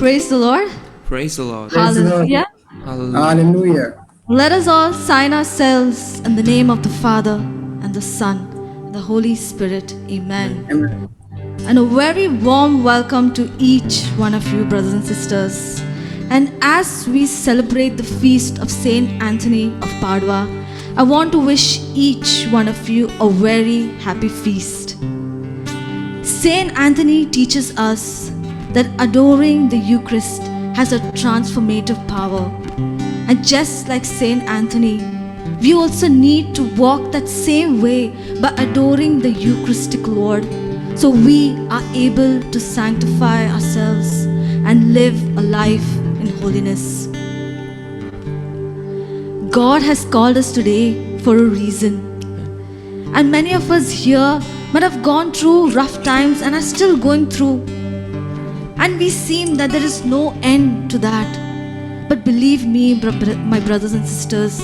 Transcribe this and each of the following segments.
Praise the Lord. Praise the Lord. Praise the Lord. Hallelujah. Hallelujah. Hallelujah. Let us all sign ourselves in the name of the Father and the Son and the Holy Spirit. Amen. Amen. And a very warm welcome to each one of you, brothers and sisters. And as we celebrate the feast of Saint Anthony of Padua, I want to wish each one of you a very happy feast. Saint Anthony teaches us that adoring the Eucharist has a transformative power. And just like Saint Anthony, we also need to walk that same way by adoring the Eucharistic Lord, so we are able to sanctify ourselves and live a life in holiness. God has called us today for a reason. And many of us here might have gone through rough times and are still going through. And we seem that there is no end to that. But believe me, my brothers and sisters,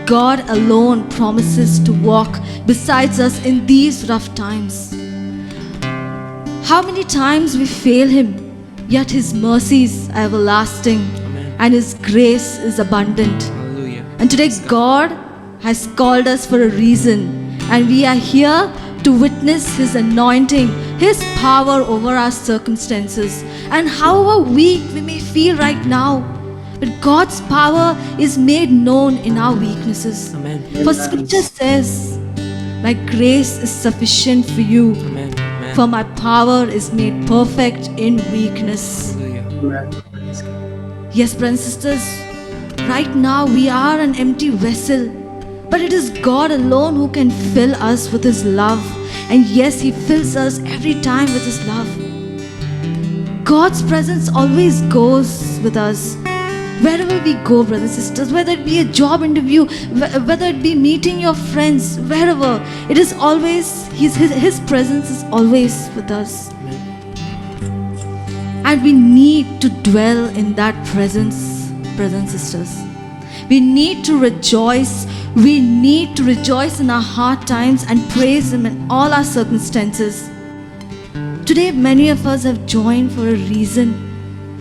God alone promises to walk beside us in these rough times. How many times we fail Him, yet His mercies are everlasting. Amen. And His grace is abundant. Hallelujah. And today God has called us for a reason, and we are here to witness His anointing, His power over our circumstances. And however weak we may feel right now, but God's power is made known in our weaknesses. Amen. For Scripture says, "My grace is sufficient for you, Amen. Amen. for my power is made perfect in weakness." Hallelujah. Amen. Yes, brothers and sisters, right now we are an empty vessel, but it is God alone who can fill us with His love. And yes, He fills us every time with His love. God's presence always goes with us. Wherever we go, brothers and sisters, whether it be a job interview, whether it be meeting your friends, wherever, it is always, His presence is always with us. And we need to dwell in that presence, brothers and sisters. We need to rejoice. We need to rejoice in our hard times and praise Him in all our circumstances. Today, many of us have joined for a reason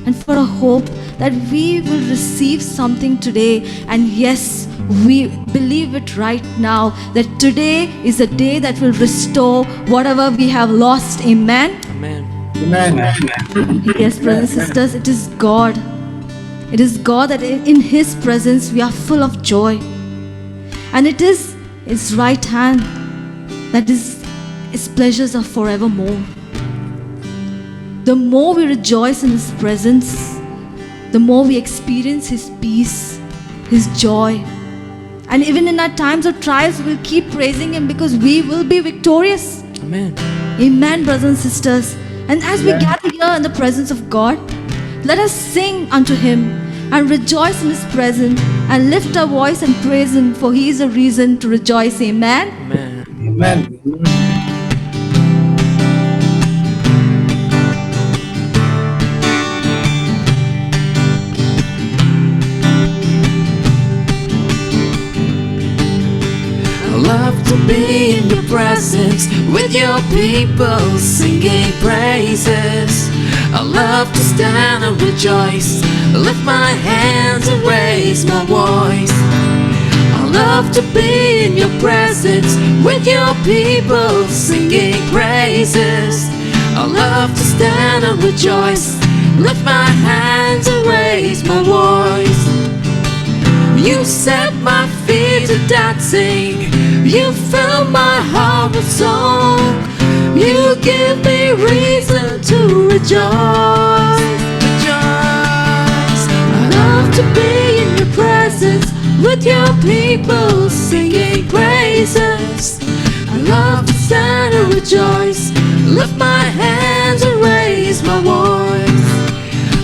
and for a hope that we will receive something today. And yes, we believe it right now that today is a day that will restore whatever we have lost. Amen. Amen. Amen. Yes, brothers and sisters, it is God. It is God that in His presence we are full of joy. And it is His right hand that His pleasures are forevermore. The more we rejoice in His presence, the more we experience His peace, His joy. And even in our times of trials, we'll keep praising Him because we will be victorious. Amen. Amen, brothers and sisters. And as we Amen. gather here in the presence of God, let us sing unto Him and rejoice in His presence and lift our voice and praise Him, for He is a reason to rejoice. Amen. Amen. Amen. I love to be in your presence with your people singing praises. I love to stand and rejoice, lift my hands and raise my voice. I love to be in your presence with your people singing praises. I love to stand and rejoice, lift my hands and raise my voice. You set my feet to dancing, you fill my heart with song. You give me reason to rejoice, rejoice. I love to be in your presence with your people singing praises. I love to stand and rejoice, lift my hands and raise my voice.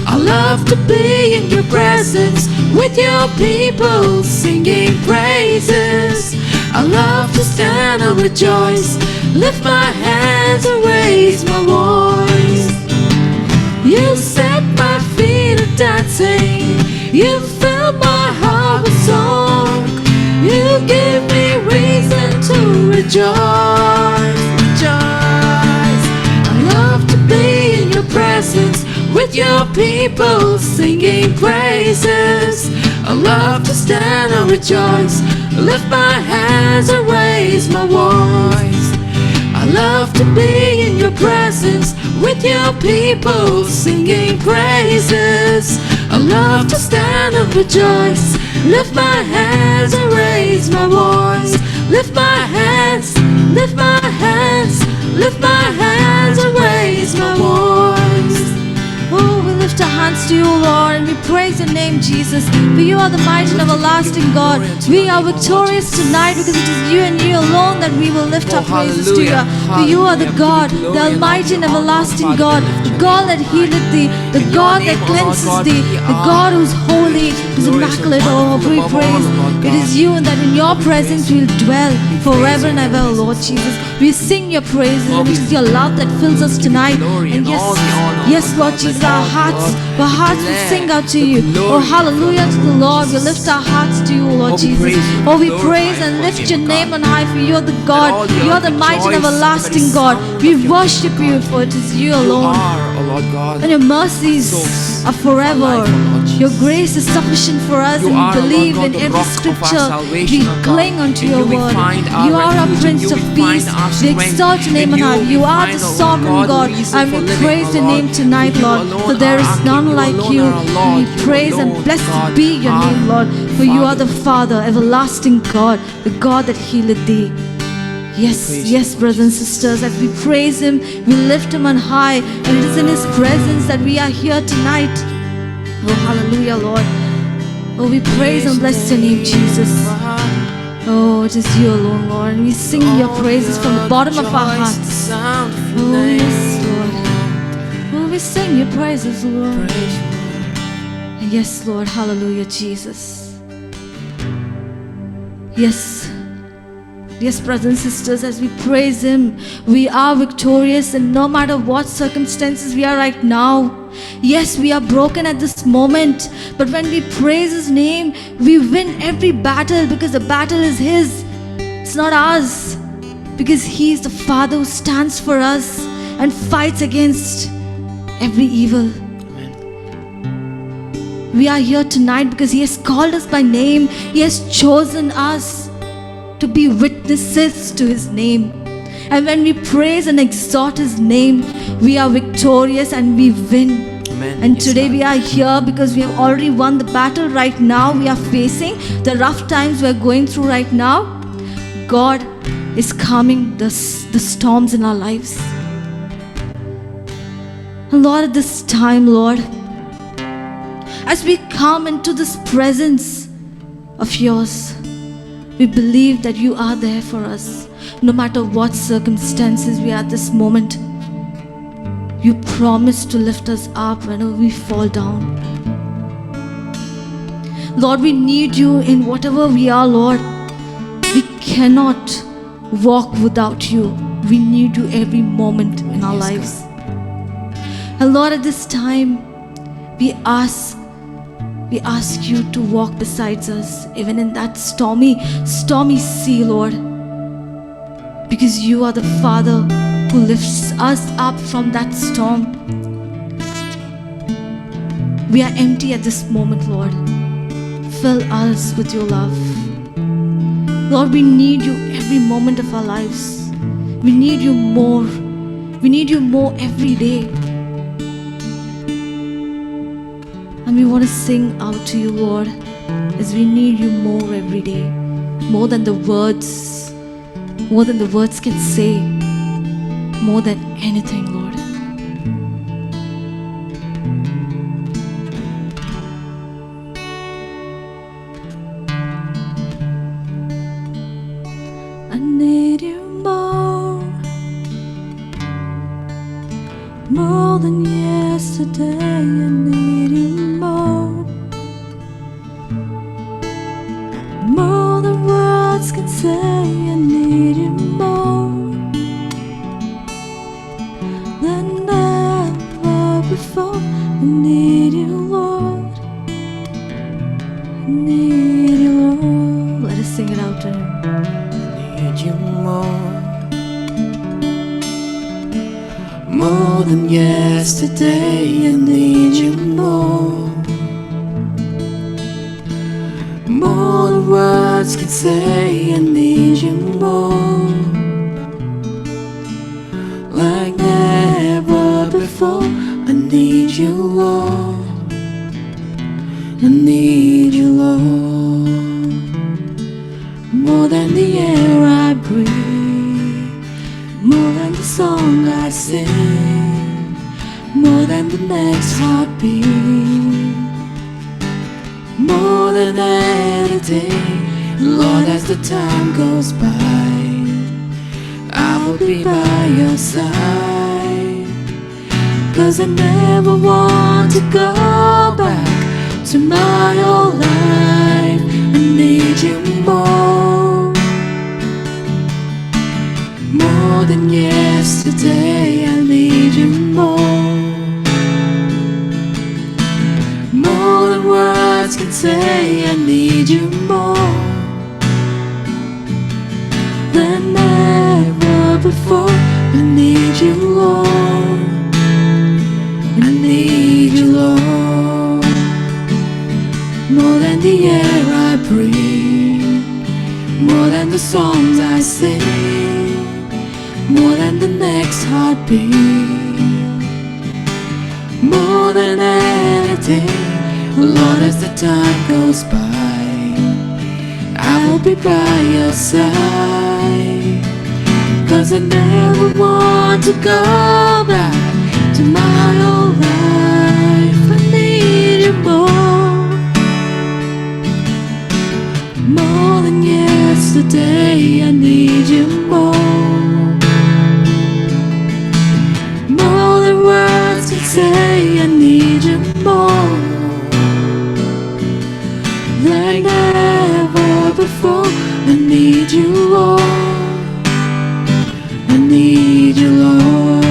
I love to be in your presence with your people singing praises. I love to stand and rejoice, lift my hands and raise my voice. You set my feet a dancing, you fill my heart with song. You give me reason to rejoice, rejoice. I love to be in your presence with your people singing praises. I love to stand and rejoice, lift my hands and raise my voice. I love to be in your presence with your people singing praises. I love to stand and rejoice, lift my hands and raise my voice. Lift my hands, lift my hands, lift my hands and raise my voice. Oh, we lift our hands to you, Lord, and we praise your name, Jesus. For you are the mighty and everlasting God. We are victorious tonight because it is you and you alone that we will lift our praises to you. For you are the God, the almighty and everlasting God, the God that healeth thee, the God that cleanses thee, the God who is holy, who is immaculate. Oh, we praise. It is you and that in your presence we will dwell forever and ever, Lord Jesus. We sing your praises, and it is your love that fills us tonight. And yes, Lord Jesus, our hearts will sing out to you. Oh, hallelujah to the Lord. We lift our hearts to you, Lord Jesus. Oh, we praise and lift your name on high, for you are the God. You are the mighty and everlasting God. We worship you, for it is you alone. And your mercies are forever. Your grace is sufficient for us, and we believe in every scripture. We cling unto your word. You are our Prince of Peace. We exalt your name on high. You are the sovereign God, and we praise your name tonight, Lord, for there is none like you. And we praise and blessed be your name, Lord, for you are the Father, everlasting God, the God that healeth thee. Yes, brothers and sisters, as we praise him, we lift him on high, and it is in his presence that we are here tonight. Oh, hallelujah, Lord. Oh, we praise and bless your name, Jesus. Oh, it is you alone, Lord, and we sing your praises from the bottom of our hearts. Oh, yes, Lord. Oh, we sing your praises, Lord. Yes, Lord, hallelujah, Jesus. Yes, brothers and sisters, as we praise him, we are victorious, and no matter what circumstances we are right now. Yes, we are broken at this moment, but when we praise his name, we win every battle, because the battle is his. It's not ours, because he is the Father who stands for us and fights against every evil. We are here tonight because he has called us by name. He has chosen us to be witnesses to his name. And when we praise and exalt his name, we are victorious and we win. Amen. And today we are here because we have already won the battle. Right now we are facing the rough times we are going through right now. God is calming the storms in our lives. And Lord, at this time, Lord, as we come into this presence of yours, we believe that you are there for us. No matter what circumstances we are at this moment, you promise to lift us up whenever we fall down. Lord, we need you in whatever we are, Lord. We cannot walk without you. We need you every moment in our lives. And Lord, at this time, we ask you to walk beside us, even in that stormy sea, Lord. Because you are the Father who lifts us up from that storm. We are empty at this moment, Lord. Fill us with your love. Lord, we need you every moment of our lives. We need you more. We need you more every day. And we want to sing out to you, Lord, as we need you more every day. More than the words can say. More than anything, Lord. I need you more than yesterday. I need you more than words can say. I need you more than ever before. I need you, Lord. I need you, Lord. Let us sing it out to him. I need you more More than yesterday, I need you more. More than words can say, I need you more. Like never before, I need you, Lord. I need you, Lord. More than the air I breathe, more than the song I sing, more than the next heartbeat, more than anything. Lord, as the time goes by, I will be by your side. 'Cause I never want to go back to my old life. I need you more. More than yesterday, I need you more. More than words can say, I need you more. Than ever before, I need you, Lord. I need you, Lord. More than the air I breathe, more than the songs I sing, more than the next heartbeat, more than anything. Lord, as the time goes by, I will be by your side. 'Cause I never want to go back to my old life. I need you more. More than yesterday, I need you more. More than words can say, I need you more. Like never before, I need you, Lord. I need you, Lord.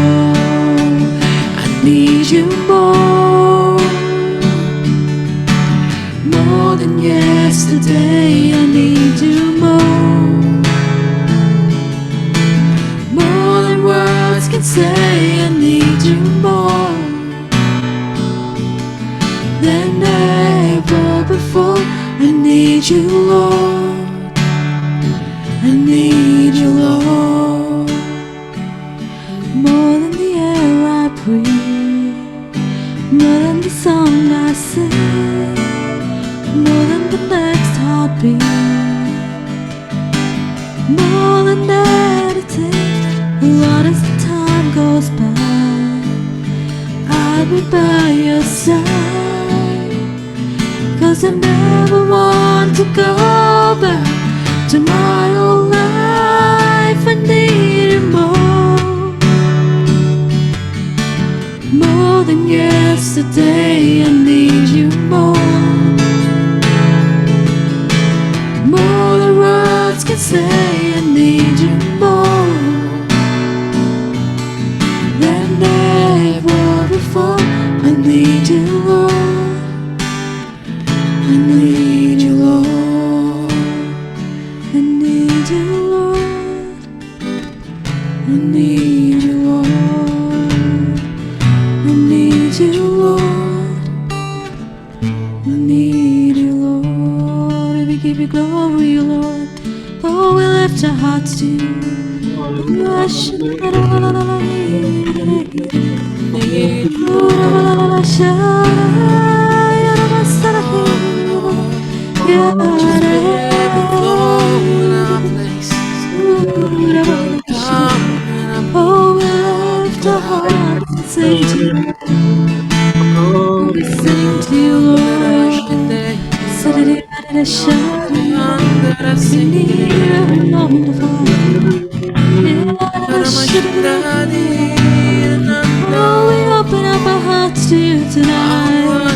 I need you more. More than yesterday, I need you more. More than words can say, I need you more. Than ever before, I need you, Lord. I need you, Lord. More than the air I breathe, more than the song I sing, more than the next heartbeat, more than anything. Lord, as the time goes by, I'll be by your side. 'Cause I never want to go back to my old life. I need you more. More than yesterday, I need you more. More than words can say, I need you more. Than ever before, I need you, Lord. I need you, Lord. I need you, Lord. I need you, Lord. I need you, Lord. I need you, Lord. And we give you glory, Lord. Oh, we lift our hearts to you. Oh, we lift our hearts and sing to you. We sing to you, Lord. We need you, wonderful. Oh, we open up our hearts to you tonight.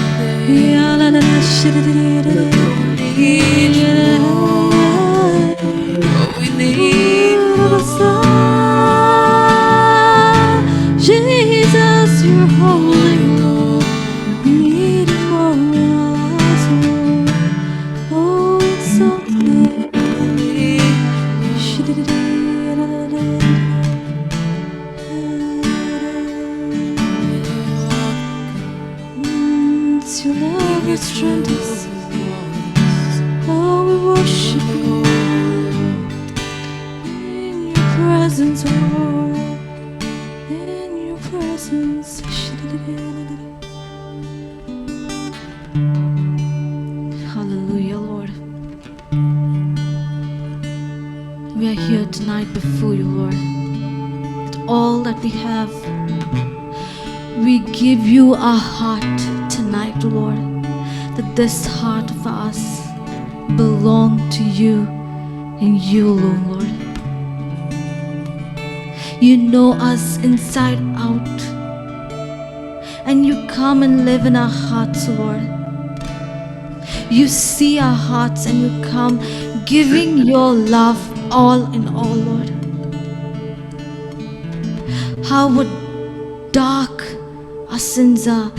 Jesus, you're holy. We need you more in our lives, Lord. Oh, it's so good. your strength is. Oh, we worship you in your presence, oh, in your presence. Hallelujah, Lord. We are here tonight before you, Lord. With all that we have, we give you our heart tonight, Lord. That this heart of ours belong to you and you alone, Lord. You know us inside out, and you come and live in our hearts, Lord. You see our hearts and you come giving your love all in all, Lord. How dark our sins are,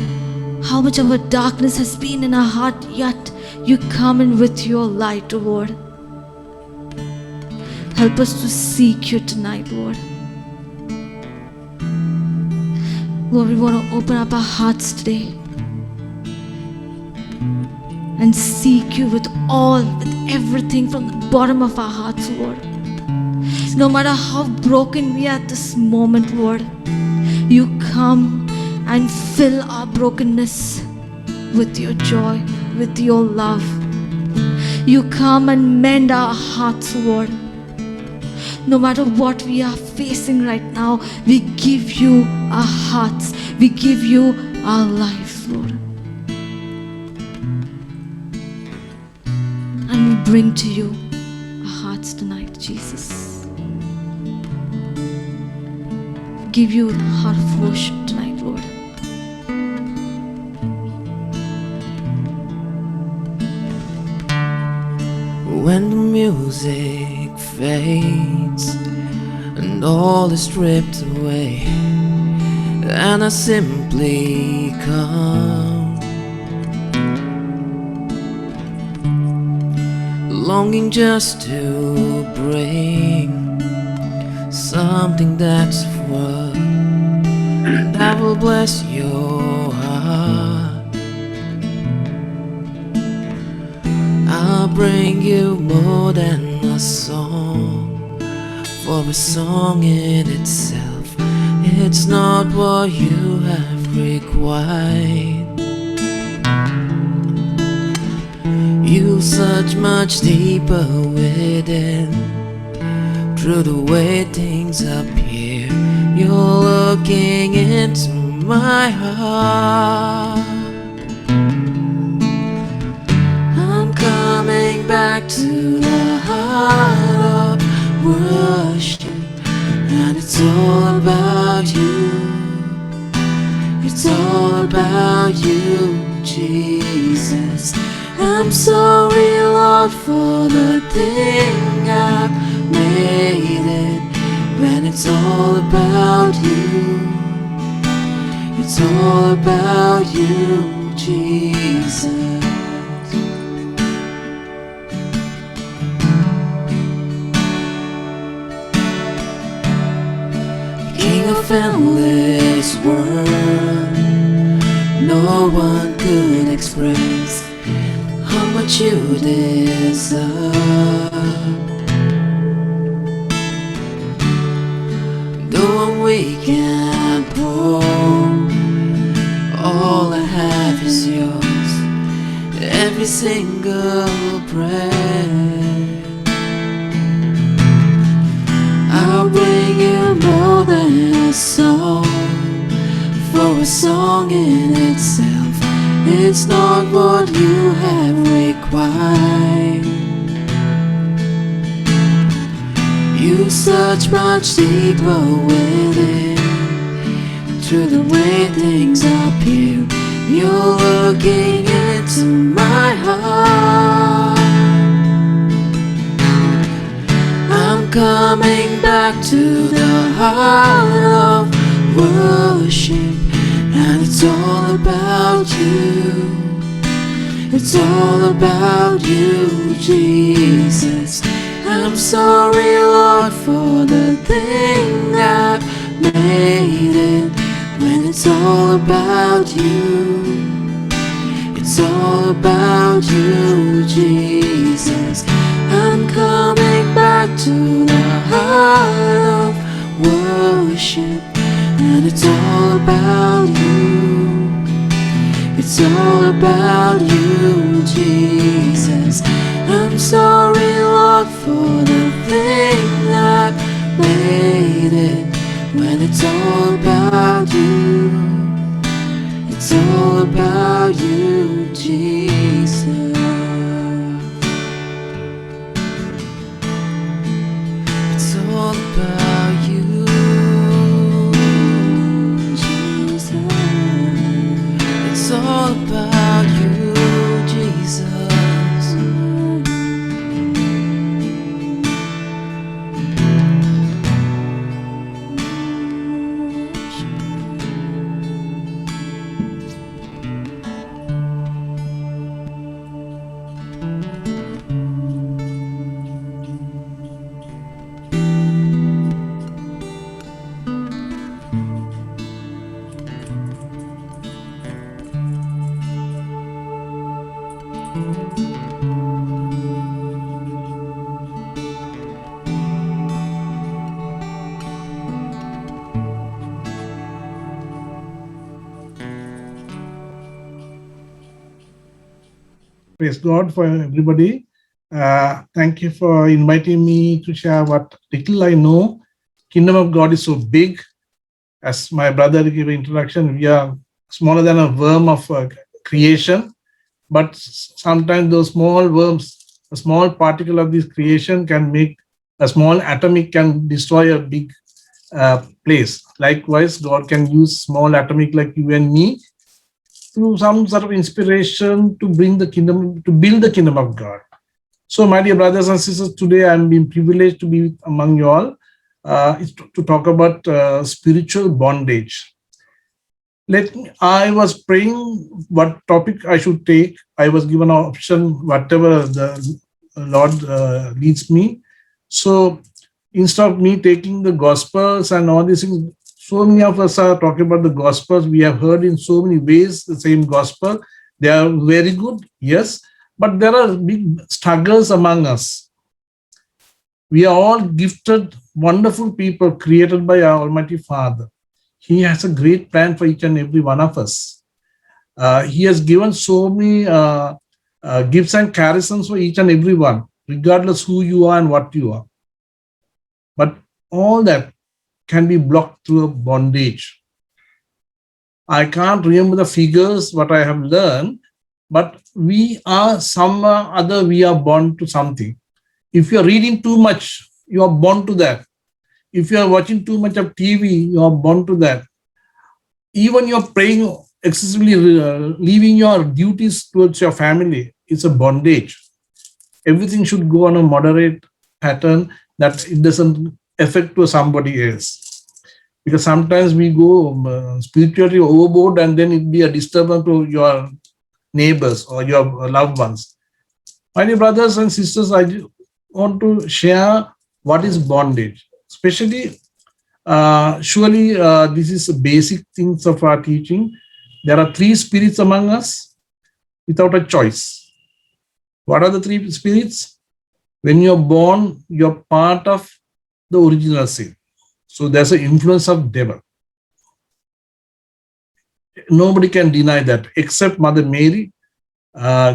how much of a darkness has been in our heart, yet you come in with your light, Lord. Help us to seek you tonight, Lord. Lord, we want to open up our hearts today and seek you with everything from the bottom of our hearts, Lord. No matter how broken we are at this moment, Lord, you come and fill our brokenness with your joy, with your love. You come and mend our hearts, Lord. No matter what we are facing right now, we give you our hearts. We give you our lives, Lord. And we bring to you our hearts tonight, Jesus. Give you the heart of worship tonight, Lord. When the music fades and all is stripped away, and I simply come, longing just to bring something that's of worth, and I will bless your heart. I'll bring you more than a song, for a song in itself, it's not what you have required. You search much deeper within, through the way things appear. You're looking into my heart. I'm coming back to the heart of worship, and it's all about you. It's all about you, Jesus. I'm sorry, Lord, for the thing I've made it, when it's all about you. It's all about you, Jesus. King of endless world, no one could express how much you deserve. Though I'm weak and poor, all I have is yours, every single breath. I'll bring you more than a song, for a song in itself, it's not what you have required. You search much deeper within, through the way things appear. You're looking into my heart. I'm coming back to the heart of worship, and it's all about you. It's all about you, Jesus. I'm sorry, Lord, for the thing I've made it, when it's all about you. It's it's all about you, Jesus. I'm coming back to the heart of worship, and it's all about you. It's all about you, Jesus. I'm sorry, Lord, for the thing that made it. When it's all about you, it's all about you, Jesus. It's all about you, Jesus. It's all about you, Jesus. Praise God for everybody. Thank you for inviting me to share what little I know. Kingdom of God is so big. As my brother gave an introduction, we are smaller than a worm of creation. But sometimes those small worms, a small particle of this creation can make a small atomic can destroy a big place. Likewise, God can use small atomic like you and me through some sort of inspiration to bring the kingdom, to build the kingdom of God. So, my dear brothers and sisters, today I'm being privileged to be among you all to talk about spiritual bondage. I was praying what topic I should take. I was given an option, whatever the Lord leads me. So, instead of me taking the Gospels and all these things, so many of us are talking about the Gospels. We have heard in so many ways the same Gospel. They are very good, yes, but there are big struggles among us. We are all gifted, wonderful people created by our Almighty Father. He has a great plan for each and every one of us. He has given so many gifts and charisms for each and every one, regardless who you are and what you are. But all that can be blocked through a bondage. I can't remember the figures, what I have learned, but we are somehow other, we are born to something. If you are reading too much, you are born to that. If you are watching too much of TV, you are born to that. Even you are praying excessively, leaving your duties towards your family, it's a bondage. Everything should go on a moderate pattern that it doesn't affect to somebody else. Because sometimes we go spiritually overboard and then it be a disturbance to your neighbors or your loved ones. My dear brothers and sisters, I want to share what is bondage. Especially, surely this is the basic things of our teaching. There are three spirits among us without a choice. What are the three spirits? When you're born, you're part of the original sin. So there's an influence of devil. Nobody can deny that except Mother Mary,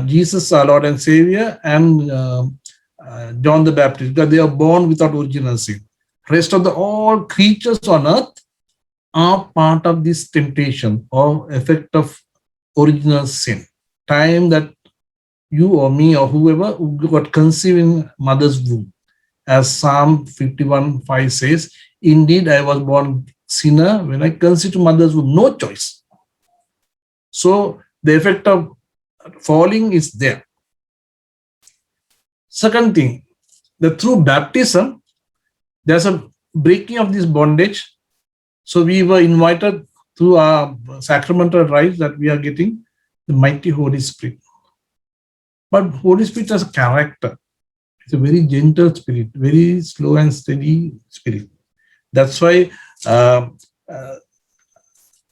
Jesus, our Lord and Savior, and John the Baptist, because they are born without original sin. Rest of the all creatures on earth are part of this temptation or effect of original sin. Time that you or me or whoever got conceived in mother's womb. As Psalm 51:5 says, indeed I was born sinner when I conceived mother's womb. No choice. So the effect of falling is there. Second thing, that through baptism, there's a breaking of this bondage. So we were invited through our sacramental rites that we are getting the mighty Holy Spirit. But Holy Spirit has a character. It's a very gentle spirit, very slow and steady spirit. That's why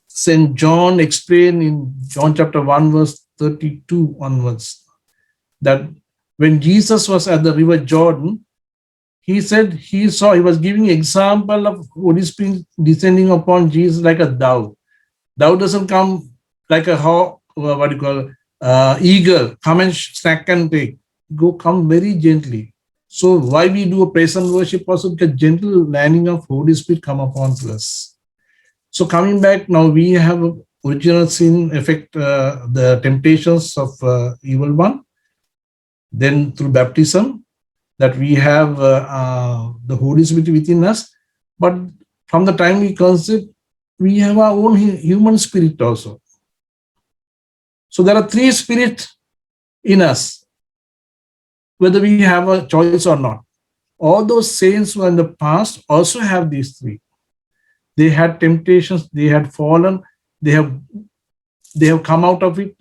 St. John explained in John chapter 1 verse 32 onwards, that when Jesus was at the river Jordan, he said he was giving example of Holy Spirit descending upon Jesus like a dove. Dove doesn't come like a eagle, come and snack and take. Come very gently. So why we do a praise and worship also, because gentle landing of Holy Spirit come upon us. So coming back now, we have original sin affect the temptations of evil one. Then through baptism, that we have the Holy Spirit within us. But from the time we conceive, we have our own human spirit also. So there are three spirits in us, whether we have a choice or not. All those saints who are in the past also have these three. They had temptations, they had fallen, they have come out of it.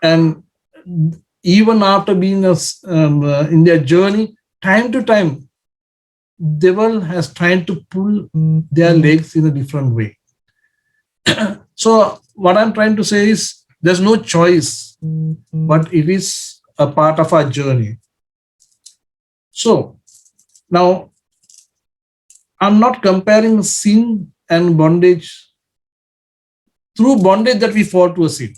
And even after being in their journey, time to time, devil has tried to pull their legs in a different way. So what I'm trying to say is, there's no choice, but it is a part of our journey. So now, I'm not comparing sin and bondage. Through bondage that we fall to a sin.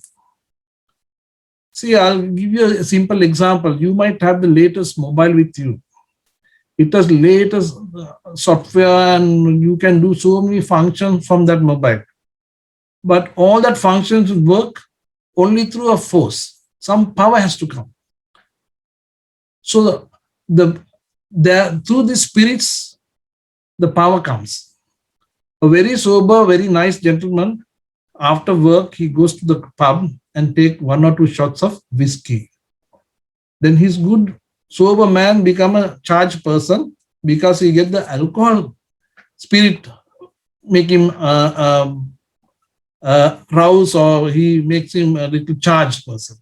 See, I'll give you a simple example. You might have the latest mobile with you. It has latest software and you can do so many functions from that mobile. But all that functions work only through a force. Some power has to come. So through the spirits, the power comes. A very sober, very nice gentleman, after work, he goes to the pub and take 1 or 2 shots of whiskey. Then his good, sober man become a charged person because he get the alcohol spirit, make him rouse, or he makes him a little charged person.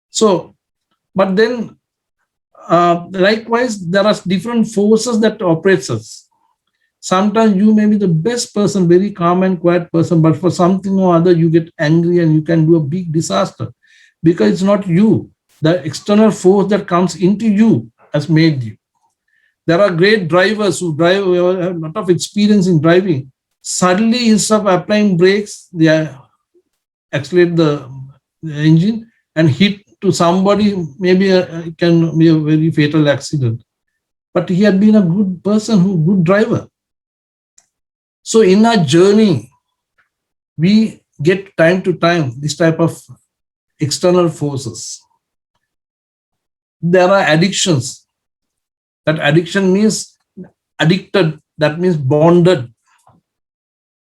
So, but then likewise, there are different forces that operates us. Sometimes you may be the best person, very calm and quiet person, but for something or other, you get angry and you can do a big disaster because it's not you. The external force that comes into you has made you. There are great drivers who have a lot of experience in driving. Suddenly, instead of applying brakes, they accelerate the engine and hit to somebody. Maybe it can be a very fatal accident. But he had been a good person, good driver. So in our journey, we get time to time this type of external forces. There are addictions. That addiction means addicted, that means bonded.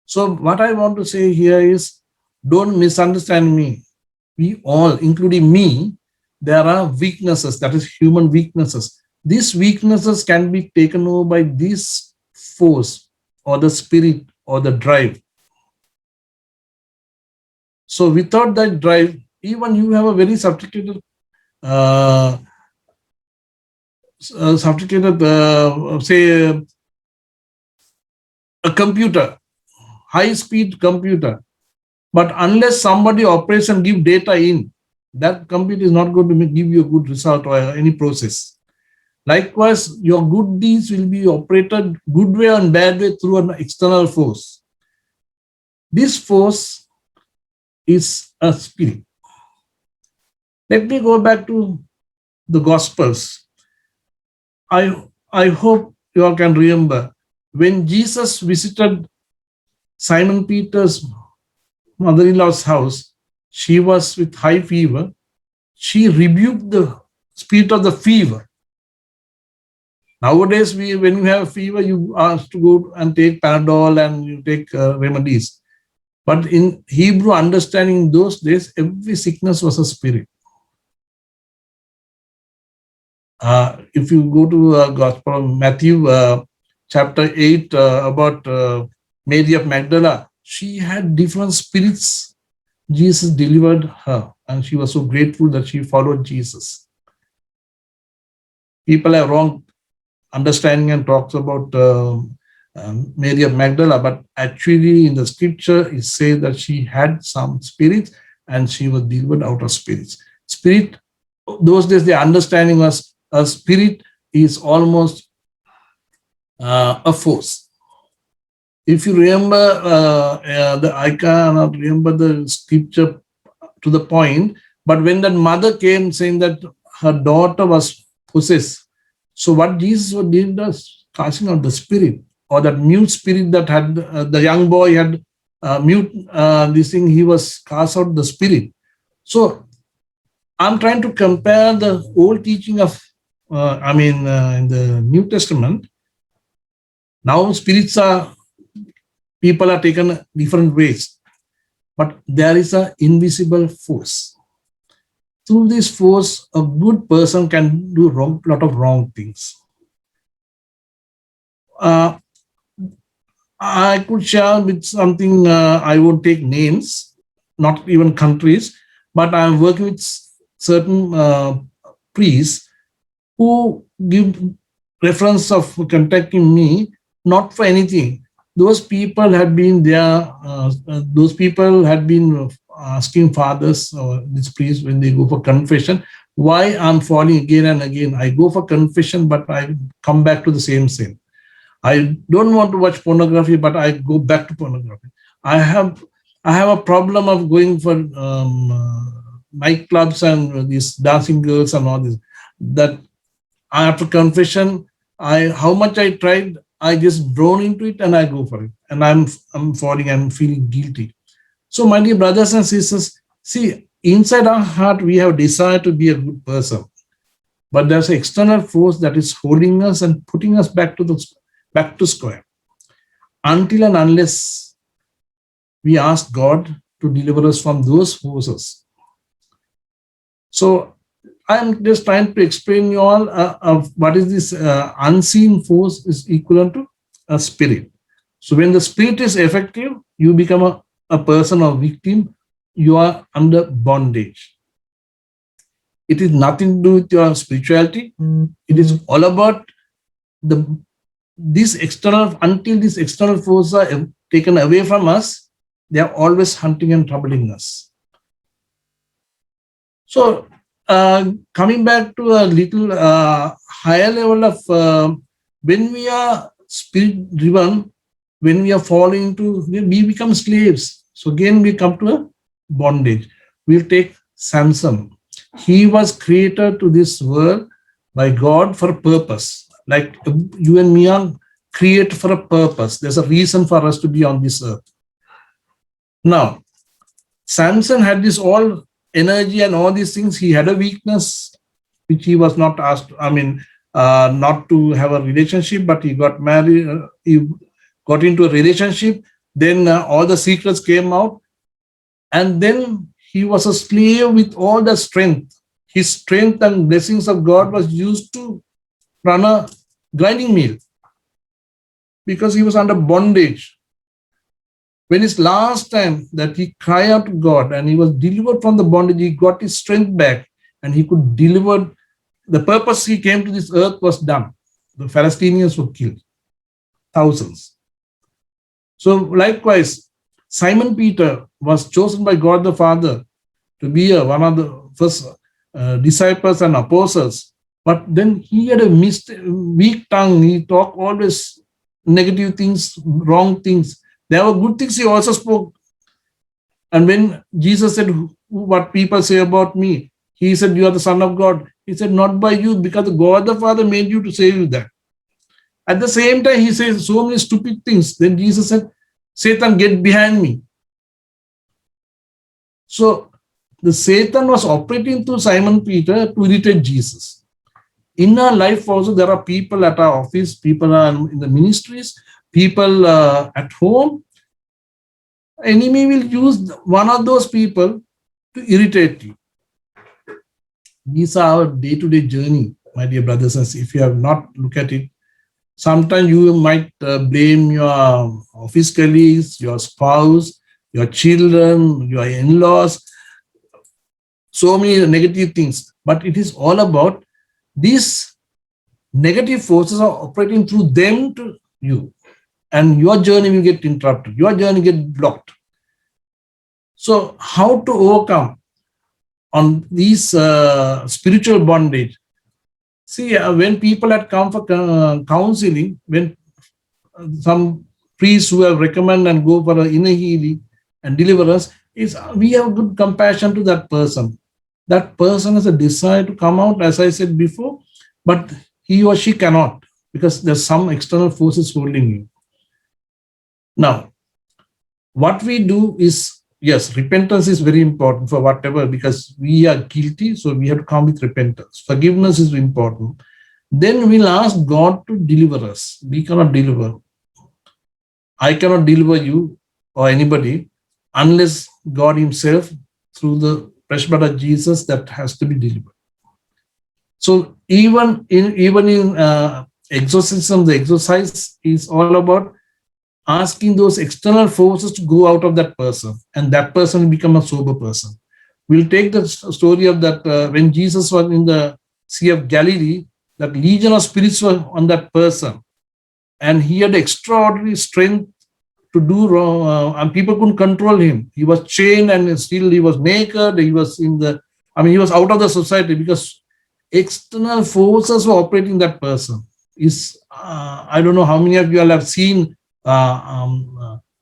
So what I want to say here is, don't misunderstand me. We all, including me, there are weaknesses, that is human weaknesses. These weaknesses can be taken over by this force, or the spirit, or the drive. So without that drive, even you have a very sophisticated, say, a computer, high-speed computer. But unless somebody operates and give data in, that computer is not going to give you a good result or any process. Likewise, your good deeds will be operated good way and bad way through an external force. This force is a spirit. Let me go back to the Gospels. I hope you all can remember when Jesus visited Simon Peter's mother-in-law's house, she was with high fever. She rebuked the spirit of the fever. Nowadays, when you have fever, you ask to go and take Panadol and you take remedies. But in Hebrew understanding, in those days, every sickness was a spirit. If you go to Gospel of Matthew, chapter 8, about Mary of Magdala, she had different spirits. Jesus delivered her, and she was so grateful that she followed Jesus. People have wrong understanding and talks about Mary of Magdala, but actually in the scripture it says that she had some spirits and she was delivered out of spirits. Spirit, those days the understanding was a spirit is almost a force. If you remember I cannot remember the scripture to the point, but when that mother came saying that her daughter was possessed, so what Jesus did was casting out the spirit, or that mute spirit that had the young boy had mute this thing, he was cast out the spirit. So I'm trying to compare the old teaching of in the New Testament. Now spirits are, people are taken different ways, but there is an invisible force. Through this force, a good person can do lot of wrong things. I could share with something, I won't take names, not even countries, but I'm working with certain priests who give reference of contacting me, not for anything. Those people had been there, those people had been asking fathers or this priest when they go for confession, why I'm falling again and again. I go for confession, but I come back to the same sin. I don't want to watch pornography, but I go back to pornography. I have a problem of going for nightclubs and these dancing girls and all this. That after confession, how much I tried, I just drawn into it and I go for it. And I'm falling, I'm feeling guilty. So my dear brothers and sisters, see, inside our heart, we have desire to be a good person. But there's an external force that is holding us and putting us back to square. Until and unless we ask God to deliver us from those forces. So I'm just trying to explain you all of what is this unseen force is equivalent to a spirit. So when the spirit is effective, you become a person or victim, you are under bondage. It is nothing to do with your spirituality. It is all about this external, until these external forces are taken away from us, they are always hunting and troubling us. So coming back to a little higher level of when we are spirit driven, when we are falling into, we become slaves. So again, we come to a bondage. We'll take Samson. He was created to this world by God for a purpose. Like you and me are created for a purpose. There's a reason for us to be on this earth. Now, Samson had this all energy and all these things. He had a weakness, which he was not asked, not to have a relationship, but he got married, he got into a relationship. Then all the secrets came out. And then he was a slave with all the strength. His strength and blessings of God was used to run a grinding mill because he was under bondage. When it's last time that he cried out to God and he was delivered from the bondage, he got his strength back and he could deliver. The purpose he came to this earth was done. The Palestinians were killed, thousands. So likewise, Simon Peter was chosen by God the Father to be one of the first disciples and apostles. But then he had a weak tongue. He talked always negative things, wrong things. There were good things he also spoke. And when Jesus said, what people say about me, he said, you are the Son of God. He said, not by you, because God the Father made you to say you that. At the same time, he says so many stupid things. Then Jesus said, Satan, get behind me. So the Satan was operating through Simon Peter to irritate Jesus. In our life also, there are people at our office, people are in the ministries, people at home. Enemy will use one of those people to irritate you. These are our day-to-day journey, my dear brothers and sisters. If you have not looked at it, sometimes you might blame your office colleagues, your spouse, your children, your in-laws, so many negative things. But it is all about these negative forces are operating through them to you. And your journey will get interrupted. Your journey get blocked. So how to overcome on these spiritual bondage? See, when people had come for counseling, when some priests who have recommend and go for inner healing and deliverance, is we have good compassion to that person. That person has a desire to come out, as I said before, but he or she cannot because there's some external forces holding you. Now, what we do is, yes, repentance is very important for whatever, because we are guilty, so we have to come with repentance. Forgiveness is important. Then we'll ask God to deliver us. We cannot deliver. I cannot deliver you or anybody unless God Himself, through the precious blood of Jesus, that has to be delivered. So even in exorcism, the exercise is all about asking those external forces to go out of that person, and that person will become a sober person. We'll take the story of that when Jesus was in the Sea of Galilee, that legion of spirits were on that person, and he had extraordinary strength to do wrong, and people couldn't control him. He was chained and still he was naked. He was he was out of the society because external forces were operating that person. I don't know how many of you all have seen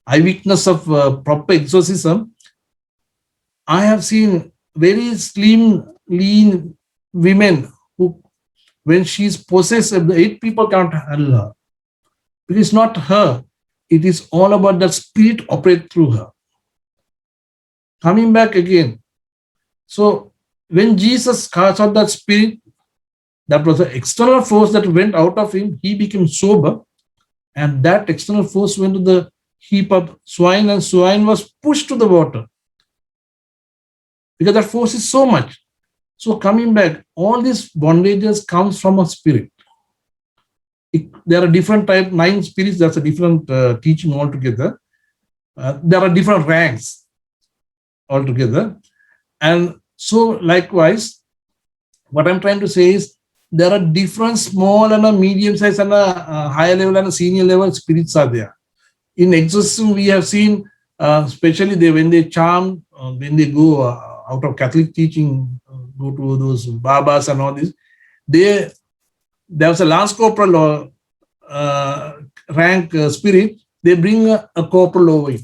eyewitness of proper exorcism. I have seen very slim, lean women who, when she's possessed, the 8 people can't handle her. It is not her. It is all about that spirit operate through her. Coming back again. So when Jesus cast out that spirit, that was the external force that went out of him. He became sober, and that external force went to the heap of swine, and swine was pushed to the water because that force is so much. So coming back, all these bondages comes from a spirit. There are different type, 9 spirits. That's a different teaching altogether. There are different ranks altogether, and so likewise, what I'm trying to say is there are different small and a medium size and a higher level and a senior level spirits are there. In exorcism, we have seen, especially when they charm, when they go out of Catholic teaching, go to those Babas and all this, there's a Lance Corporal or rank spirit, they bring a corporal over it,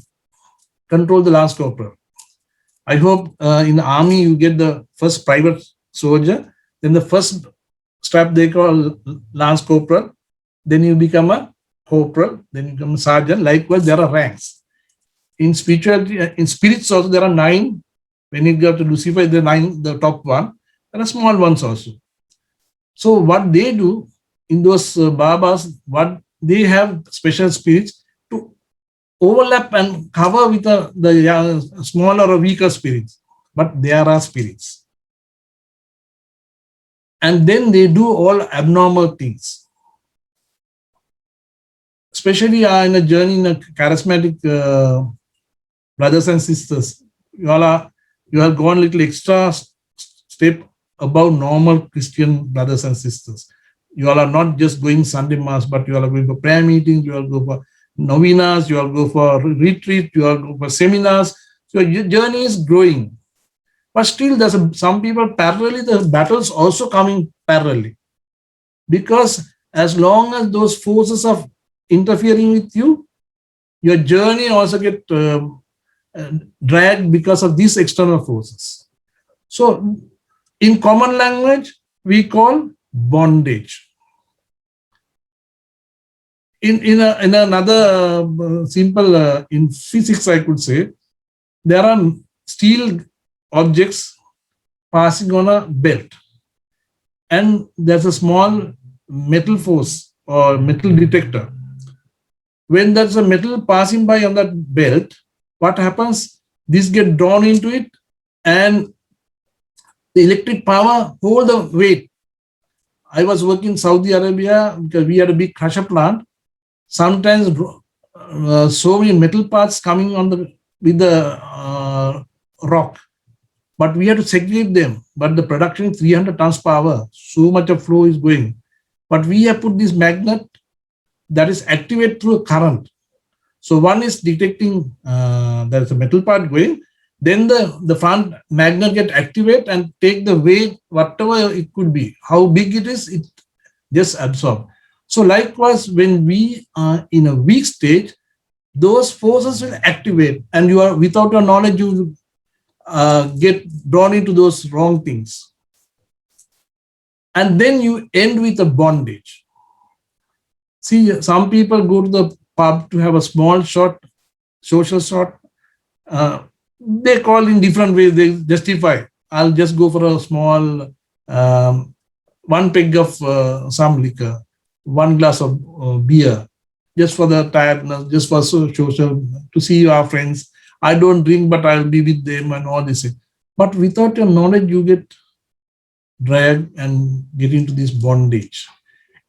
control the Lance Corporal. I hope in the army you get the first private soldier, then the first strap they call Lance Corporal, then you become a corporal, then you become a sergeant. Likewise, there are ranks. In spirituality, in spirits also, there are 9. When you go to Lucifer, the 9, the top one. There are small ones also. So what they do in those Babas, what they have special spirits to overlap and cover with the smaller or weaker spirits, but there are spirits. And then they do all abnormal things. Especially in a journey in a charismatic brothers and sisters, you have gone a little extra step above normal Christian brothers and sisters. You all are not just going Sunday Mass, but you all are going for prayer meetings, you all go for novenas, you all go for retreat, you all go for seminars. So your journey is growing. But still, there's some people parallelly, the battles also coming parallelly. Because as long as those forces are interfering with you, your journey also get dragged because of these external forces. So in common language, we call bondage. In another simple, in physics, I could say, there are steel objects passing on a belt, and there's a small metal force or metal detector. When there's a metal passing by on that belt, what happens? This gets drawn into it, and the electric power hold the weight. I was working in Saudi Arabia because we had a big crusher plant. Sometimes so many metal parts coming on with the rock, but we had to segregate them. But the production is 300 tons per hour. So much of flow is going. But we have put this magnet that is activated through a current. So one is detecting there's a metal part going. then the front magnet get activate and take the weight, whatever it could be, how big it is, it just absorb. So likewise, when we are in a weak stage, those forces will activate, and you are, without your knowledge, you get drawn into those wrong things. And then you end with a bondage. See, some people go to the pub to have a small shot, social shot. They call in different ways, they justify. I'll just go for a small one peg of some liquor, one glass of beer, just for the tiredness, just for social, to see our friends. I don't drink, but I'll be with them and all this. But without your knowledge, you get dragged and get into this bondage.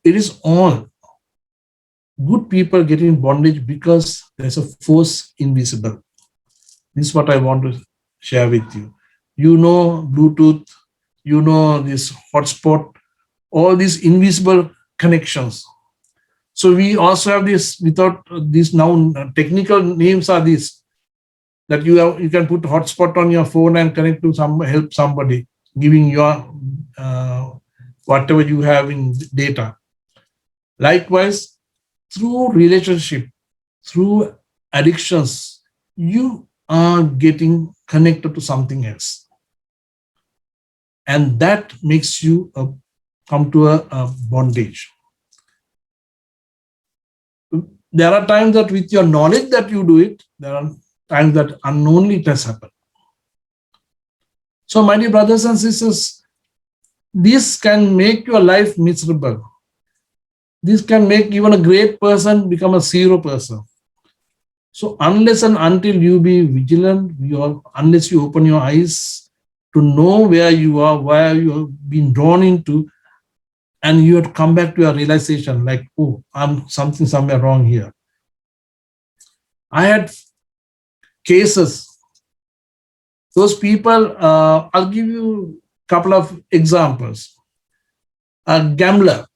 It is all good people get in bondage because there's a force invisible. This is what I want to share with you. You know Bluetooth, you know this hotspot, all these invisible connections. So we also have this, without these now technical names are these, that you can put hotspot on your phone and connect to help somebody, giving your whatever you have in data. Likewise, through relationship, through addictions, you are getting connected to something else. And that makes you come to a bondage. There are times that with your knowledge that you do it, there are times that unknowingly it has happened. So my dear brothers and sisters, this can make your life miserable. This can make even a great person become a zero person. So unless and until you be vigilant, unless you open your eyes to know where you are, where you have been drawn into, and you have to come back to a realization like, oh, I'm somewhere wrong here. I had cases. Those people, I'll give you a couple of examples. A gambler.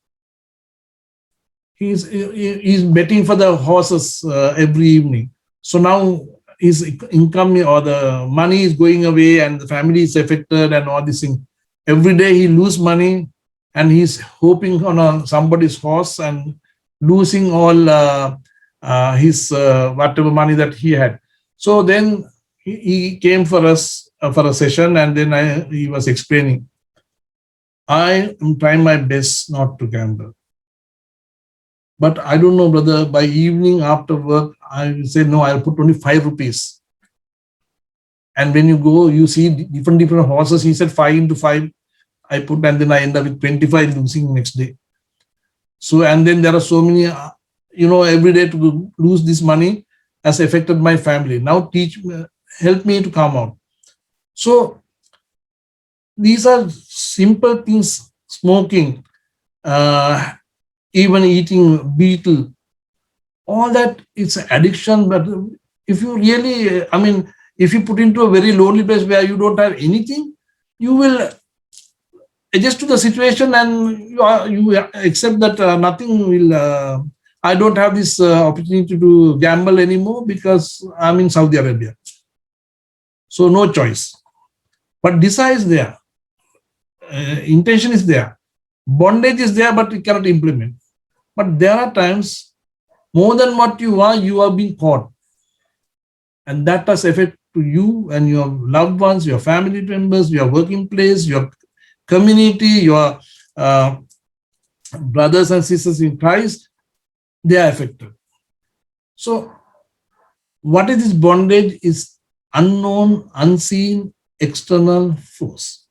He's betting for the horses every evening. So now his income or the money is going away and the family is affected and all this thing. Every day he loses money and he's hoping on somebody's horse and losing all his whatever money that he had. So then he came for us for a session, and then he was explaining, I am trying my best not to gamble. But I don't know, brother, by evening after work, I will say, no, I'll put only 5 rupees. And when you go, you see different horses. He said 5 into 5, I put, and then I end up with 25 losing next day. So, and then there are so many, every day to lose this money has affected my family. Now help me to come out. So these are simple things, smoking, even eating beetle, all that, it's an addiction. But if you really, if you put into a very lonely place where you don't have anything, you will adjust to the situation and you accept that nothing will, I don't have this opportunity to gamble anymore because I'm in Saudi Arabia. So no choice. But desire is there. Intention is there. Bondage is there, but you cannot implement. But there are times, more than what you are being caught. And that has effect to you and your loved ones, your family members, your working place, your community, your brothers and sisters in Christ. They are affected. So what is this bondage? Is unknown, unseen, external force.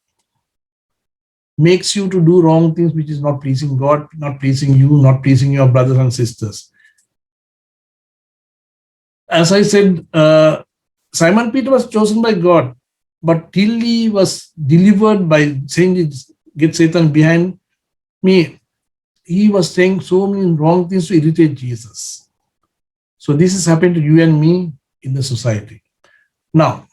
Makes you to do wrong things which is not pleasing God, not pleasing you, not pleasing your brothers and sisters. As I said, Simon Peter was chosen by God, but till he was delivered by saying, get Satan behind me, he was saying so many wrong things to irritate Jesus. So this has happened to you and me in the society. Now,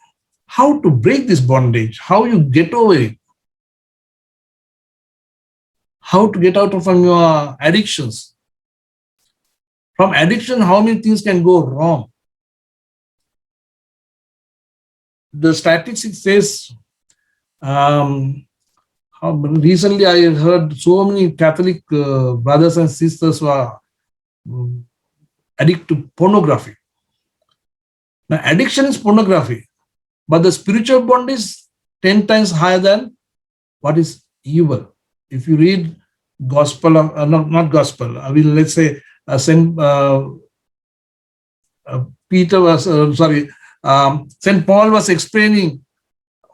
how to break this bondage? How you get over it? How to get out from your addictions? From addiction, how many things can go wrong? the statistics says, recently I heard so many Catholic brothers and sisters who are addicted to pornography. Now, addiction is pornography, but the spiritual bond is 10 times higher than what is evil. If you read gospel, not gospel, I will, let's say, Saint Peter was, Saint Paul was explaining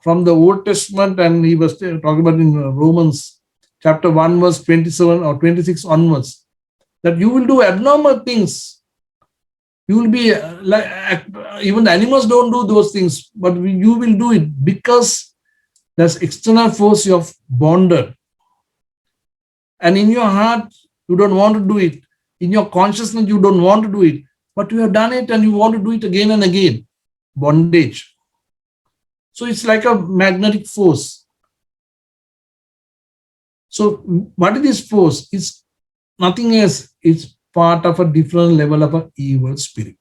from the Old Testament, and he was talking about in Romans chapter 1, verse 27 or 26 onwards, that you will do abnormal things. You will be like, even the animals don't do those things, but you will do it because there's external force you have bonded. And in your heart, you don't want to do it. In your consciousness, you don't want to do it. But you have done it and you want to do it again and again. Bondage. So it's like a magnetic force. So what is this force? It's nothing else. It's part of a different level of an evil spirit.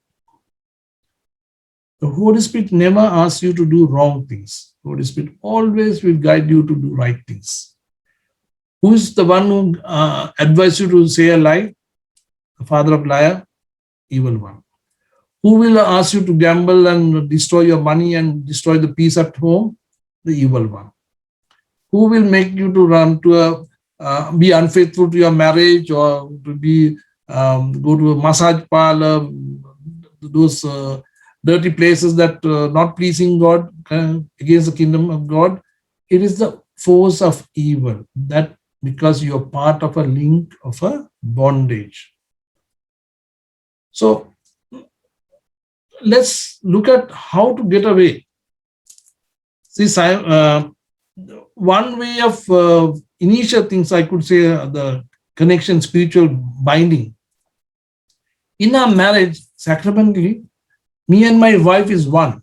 The Holy Spirit never asks you to do wrong things. The Holy Spirit always will guide you to do right things. Who is the one who advises you to say a lie? The father of liar, evil one. Who will ask you to gamble and destroy your money and destroy the peace at home? The evil one. Who will make you to run to be unfaithful to your marriage, or to be go to a massage parlor, those dirty places that not pleasing God, against the kingdom of God? It is the force of evil, that because you are part of a link of a bondage. So let's look at how to get away. See, one way of initial things, I could say, the connection, spiritual binding. In our marriage, sacramentally, me and my wife is one.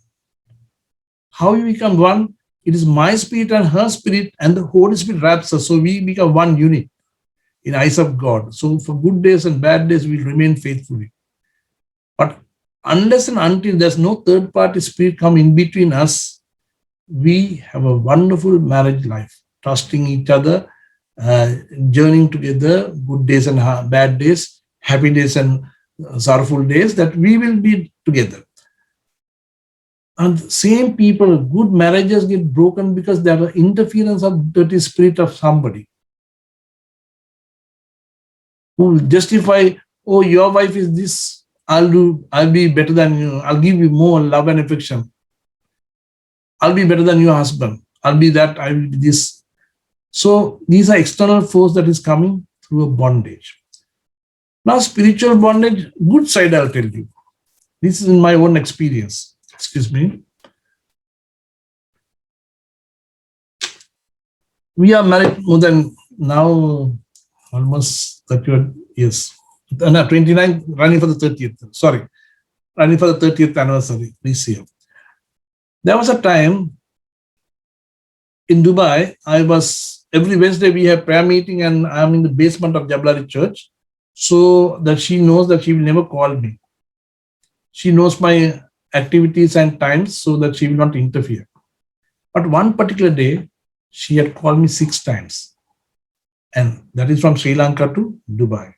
How we become one? It is my spirit and her spirit, and the Holy Spirit wraps us. So we become one unit in the eyes of God. So for good days and bad days, we remain faithfully. But unless and until there's no third party spirit come in between us, we have a wonderful marriage life, trusting each other, journeying together, good days and bad days, happy days and sorrowful days, that we will be together. And same people, good marriages get broken because there are interference of dirty spirit of somebody who will justify, oh, your wife is this, I'll be better than you, I'll give you more love and affection. I'll be better than your husband. I'll be that, I will be this. So these are external force that is coming through a bondage. Now, spiritual bondage, good side, I'll tell you. This is in my own experience. Excuse me. We are married more than now almost 30 years. No, 29, running for the 30th. Sorry, running for the 30th anniversary this year. There was a time in Dubai, every Wednesday we have prayer meeting, and I'm in the basement of Jablari Church, so that she knows that she will never call me. She knows my activities and times so that she will not interfere. But one particular day, she had called me 6 times. And that is from Sri Lanka to Dubai.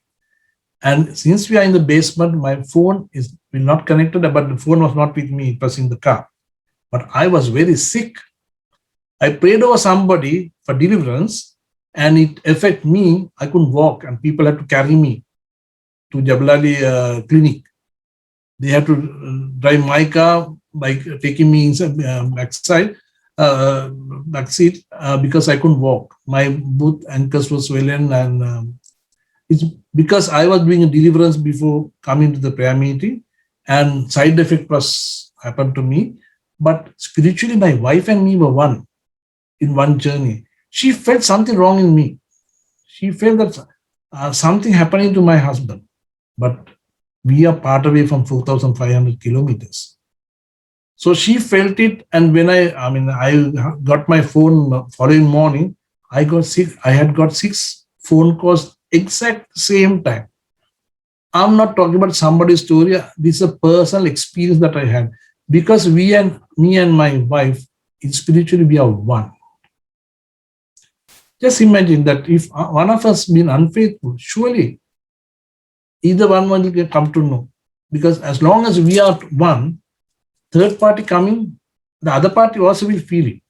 And since we are in the basement, my phone will not connected, but the phone was not with me, it was in the car. But I was very sick. I prayed over somebody for deliverance, and it affected me. I couldn't walk, and people had to carry me to Jablali clinic. They had to drive my car by taking me inside back seat because I couldn't walk. My both ankles were swollen, and it's because I was doing a deliverance before coming to the prayer meeting, and side effect was happened to me. But spiritually, my wife and me were one in one journey. She felt something wrong in me. She felt that something happening to my husband, but we are part away from 4,500 kilometers. So she felt it, and when I got my phone following morning, I had got 6 phone calls exact same time. I'm not talking about somebody's story. This is a personal experience that I had. Because me and my wife, spiritually we are one. Just imagine that if one of us been unfaithful, surely either one will come to know. Because as long as we are one, third party coming, the other party also will feel it.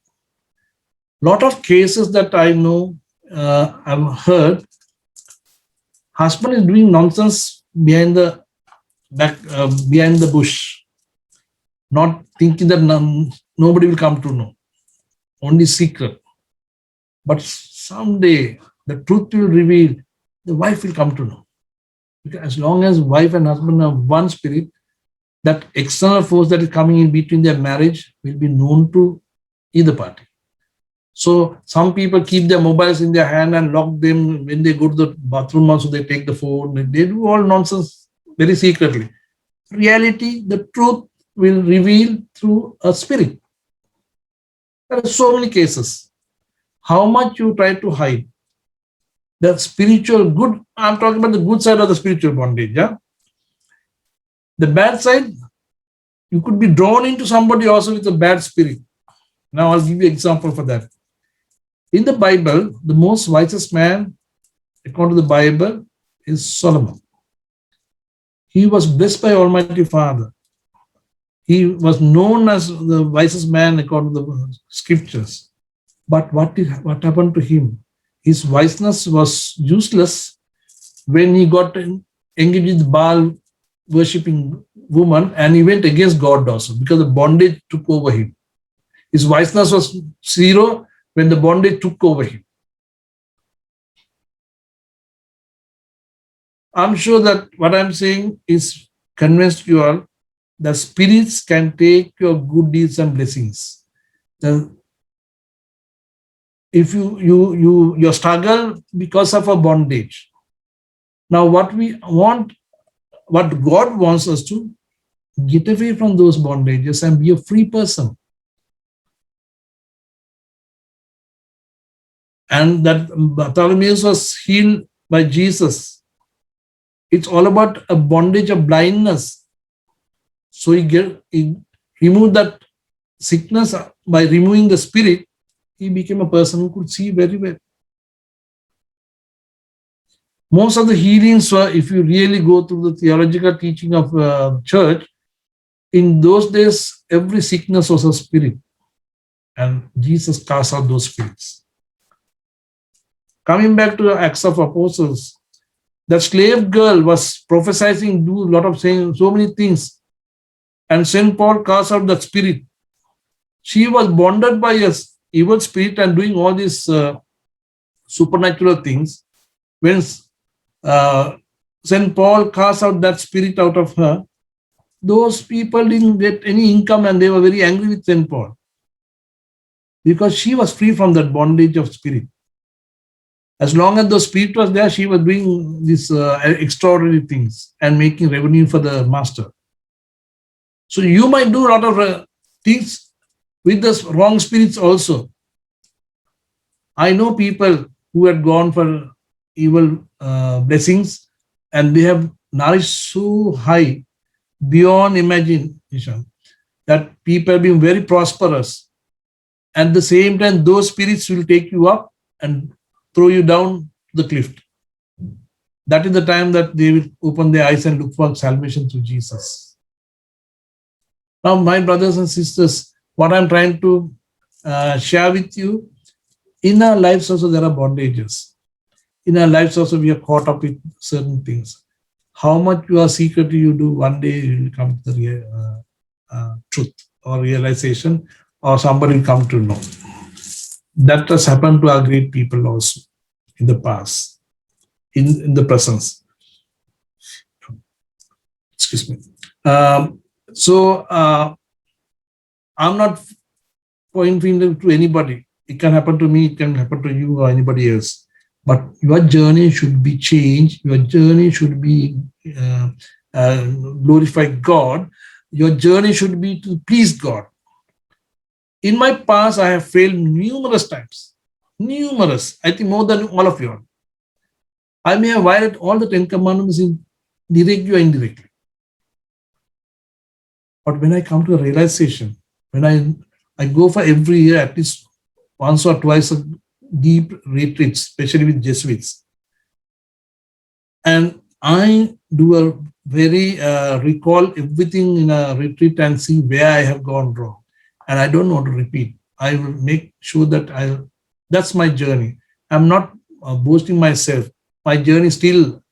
Lot of cases that I know, I've heard, husband is doing nonsense behind the back, behind the bush, not thinking that nobody will come to know, only secret. But someday the truth will reveal, the wife will come to know. Because as long as wife and husband are one spirit, that external force that is coming in between their marriage will be known to either party. So some people keep their mobiles in their hand and lock them. When they go to the bathroom also, they take the phone. They do all nonsense very secretly. Reality, the truth will reveal through a spirit. There are so many cases. How much you try to hide the spiritual good, I'm talking about the good side of the spiritual bondage. Yeah? The bad side, you could be drawn into somebody also with a bad spirit. Now I'll give you an example for that. In the Bible, the most wisest man, according to the Bible, is Solomon. He was blessed by Almighty Father. He was known as the wisest man according to the scriptures. But what happened to him? His wiseness was useless when he got engaged with Baal worshipping woman, and he went against God also because the bondage took over him. His wiseness was zero when the bondage took over him. I'm sure that what I'm saying is convinced you all. The spirits can take your good deeds and blessings. If you struggle because of a bondage. Now what we want, what God wants us to get away from those bondages and be a free person. And that Bartimaeus was healed by Jesus. It's all about a bondage of blindness. So he removed that sickness by removing the spirit. He became a person who could see very well. Most of the healings were, if you really go through the theological teaching of church, in those days, every sickness was a spirit. And Jesus cast out those spirits. Coming back to the Acts of Apostles, the slave girl was prophesying, do a lot of saying so many things. And St. Paul cast out that spirit. She was bonded by a evil spirit and doing all these supernatural things. When St. Paul cast out that spirit out of her, those people didn't get any income and they were very angry with St. Paul because she was free from that bondage of spirit. As long as the spirit was there, she was doing these extraordinary things and making revenue for the master. So you might do a lot of things with the wrong spirits also. I know people who had gone for evil blessings and they have nourished so high beyond imagination that people have been very prosperous. At the same time, those spirits will take you up and throw you down the cliff. That is the time that they will open their eyes and look for salvation through Jesus. Now, my brothers and sisters, what I'm trying to share with you, in our lives also there are bondages. In our lives also we are caught up with certain things. How much you are secretly you do, one day you will come to the truth or realization, or somebody will come to know. That has happened to our great people also in the past, in the presence. Excuse me. So I'm not pointing to anybody. It can happen to me, it can happen to you or anybody else. But your journey should be changed. Your journey should be glorify God. Your journey should be to please God. In my past, I have failed numerous times. Numerous. I think more than all of you. I may have violated all the 10 commandments directly or indirectly. But when I come to a realization, when I go for every year at least once or twice a deep retreats, especially with Jesuits, and I do a very recall everything in a retreat and see where I have gone wrong, and I don't want to repeat. I will make sure that that's my journey. I'm not boasting myself. My journey is still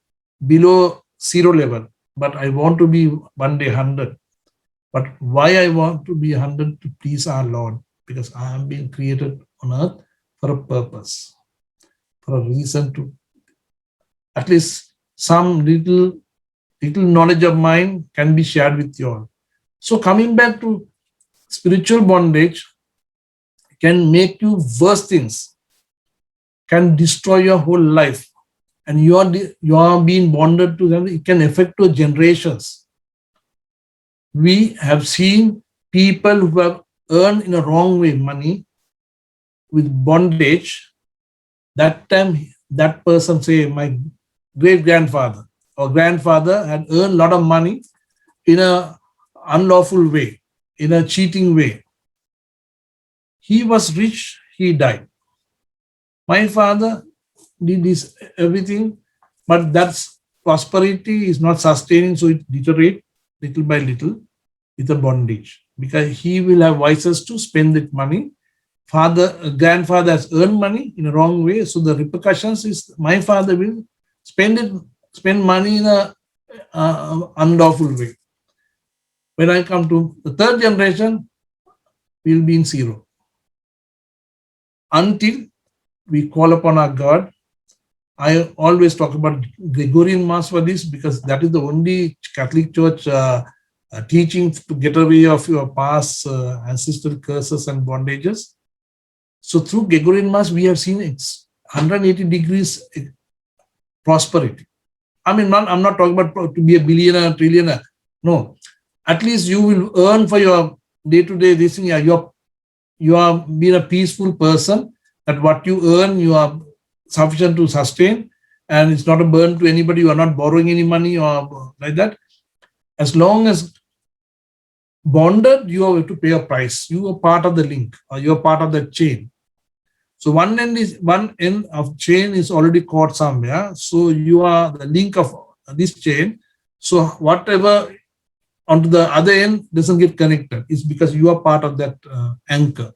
below zero level, but I want to be one day 100. But why I want to be 100? To please our Lord, because I am being created on earth for a purpose, for a reason, to at least some little knowledge of mine can be shared with you all. So coming back to spiritual bondage, can make you worse things, can destroy your whole life, and you are being bonded to them. It can affect your generations. We have seen people who have earned in a wrong way money with bondage. That time, that person say, my great grandfather or grandfather had earned a lot of money in a unlawful way, in a cheating way. He was rich, he died. My father did this everything, but that's prosperity is not sustaining, so it deteriorates little by little with a bondage, because he will have vices to spend that money. Grandfather has earned money in a wrong way, so the repercussions is my father will spend money in a unlawful way. When I come to the third generation, we'll be in zero until we call upon our God. I always talk about Gregorian Mass for this, because that is the only Catholic Church teaching to get away of your past ancestral curses and bondages. So through Gregorian Mass, we have seen it's 180 degrees prosperity. I mean, I'm not talking about to be a billionaire, trillionaire. No, at least you will earn for your day-to-day this thing. You are being a peaceful person, that what you earn, you are sufficient to sustain, and it's not a burden to anybody. You are not borrowing any money or like that. As long as bonded, you have to pay a price. You are part of the link, or you are part of the chain. So one end of chain is already caught somewhere. So you are the link of this chain. So whatever onto the other end doesn't get connected. It's because you are part of that anchor.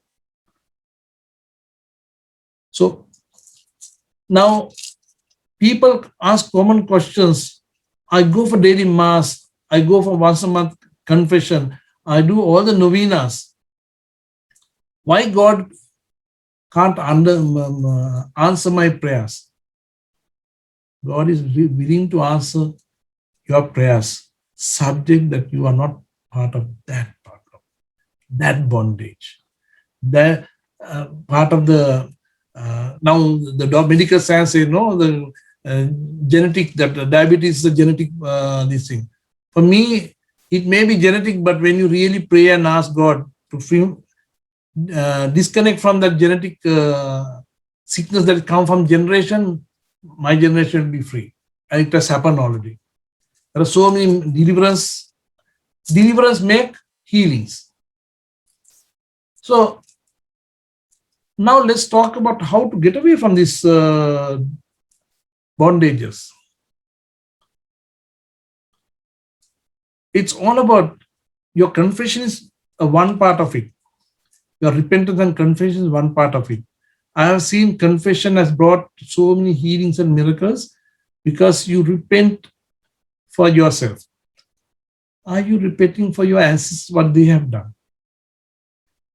So now people ask common questions. I go for daily mass. I go for once a month confession. I do all the novenas. Why God can't answer my prayers? God is willing to answer your prayers, subject that you are not part of that bondage, that part of the now the medical science say no, the genetic, that diabetes is a genetic this thing. For me, it may be genetic, but when you really pray and ask God to feel, disconnect from that genetic sickness that come from generation, my generation will be free. And it has happened already. There are so many deliverance make healings. So now let's talk about how to get away from these bondages. It's all about your confession is one part of it. Your repentance and confession is one part of it. I have seen confession has brought so many healings and miracles because you repent for yourself. Are you repenting for your ancestors, what they have done?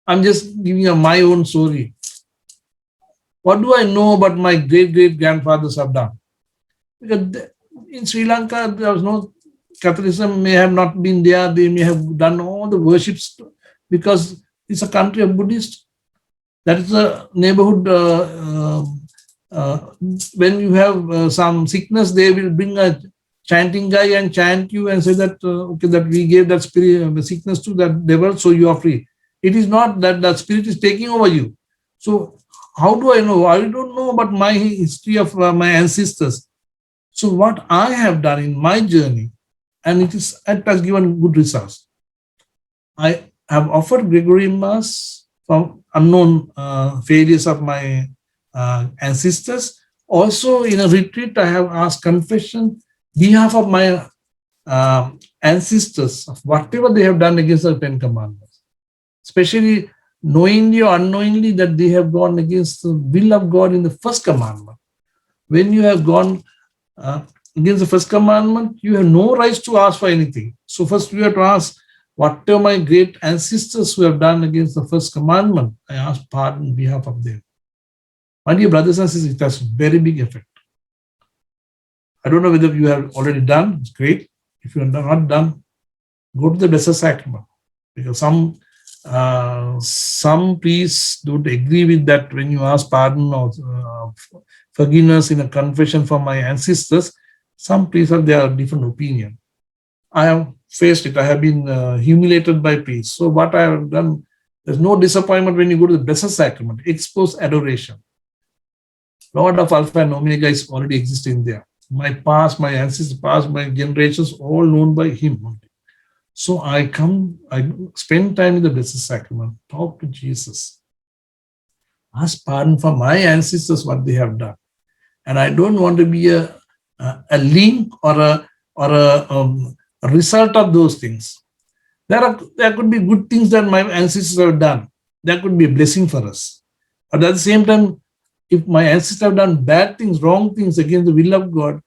I'm just giving you my own story. What do I know about my great-great-grandfathers have done? Because in Sri Lanka, there was no Catholicism, may have not been there. They may have done all the worships because it's a country of Buddhists. That is a neighborhood. When you have some sickness, they will bring a chanting guy and chant you and say that okay, that we gave that spirit sickness to that devil, so you are free. It is not that the spirit is taking over you. So how do I know? I don't know about my history of my ancestors. So what I have done in my journey, and it has given good results. I have offered Gregory Mass from unknown failures of my ancestors. Also, in a retreat, I have asked confession behalf of my ancestors of whatever they have done against the Ten Commandments, especially knowingly or unknowingly that they have gone against the will of God in the first commandment. When you have gone against the first commandment, you have no rights to ask for anything. So first we have to ask, what are my great ancestors who have done against the first commandment? I ask pardon on behalf of them. My dear brothers and sisters, it has very big effect. I don't know whether you have already done, it's great. If you have not done, go to the Blessed Sacrament. Because some priests don't agree with that when you ask pardon or forgiveness in a confession from my ancestors. Some priests have their different opinion. I have faced it. I have been humiliated by priests. So what I have done, there's no disappointment when you go to the Blessed Sacrament. Expose adoration. Lord of Alpha and Omega is already existing there. My past, my ancestors past, my generations, all known by Him. So I spend time in the Blessed Sacrament, talk to Jesus, ask pardon for my ancestors, what they have done. And I don't want to be a link or a result of those things. There could be good things that my ancestors have done. That could be a blessing for us. But at the same time, if my ancestors have done bad things, wrong things against the will of God,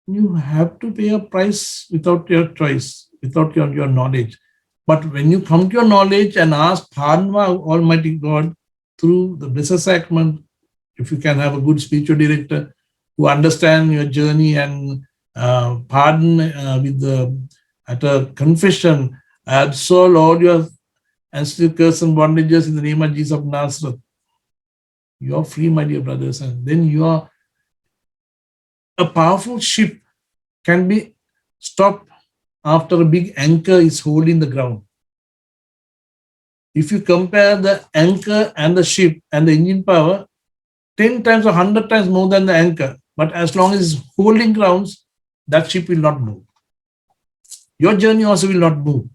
you have to pay a price without your choice, without your knowledge. But when you come to your knowledge and ask pardon of Almighty God through the Blessed Sacrament, if you can have a good spiritual director who understand your journey and pardon at a confession, absolve all your ancestral curses and bondages in the name of Jesus of Nazareth. You are free, my dear brothers, and then you are a powerful ship can be stopped after a big anchor is holding the ground. If you compare the anchor and the ship and the engine power, 10 times or 100 times more than the anchor, but as long as it's holding grounds, that ship will not move. Your journey also will not move.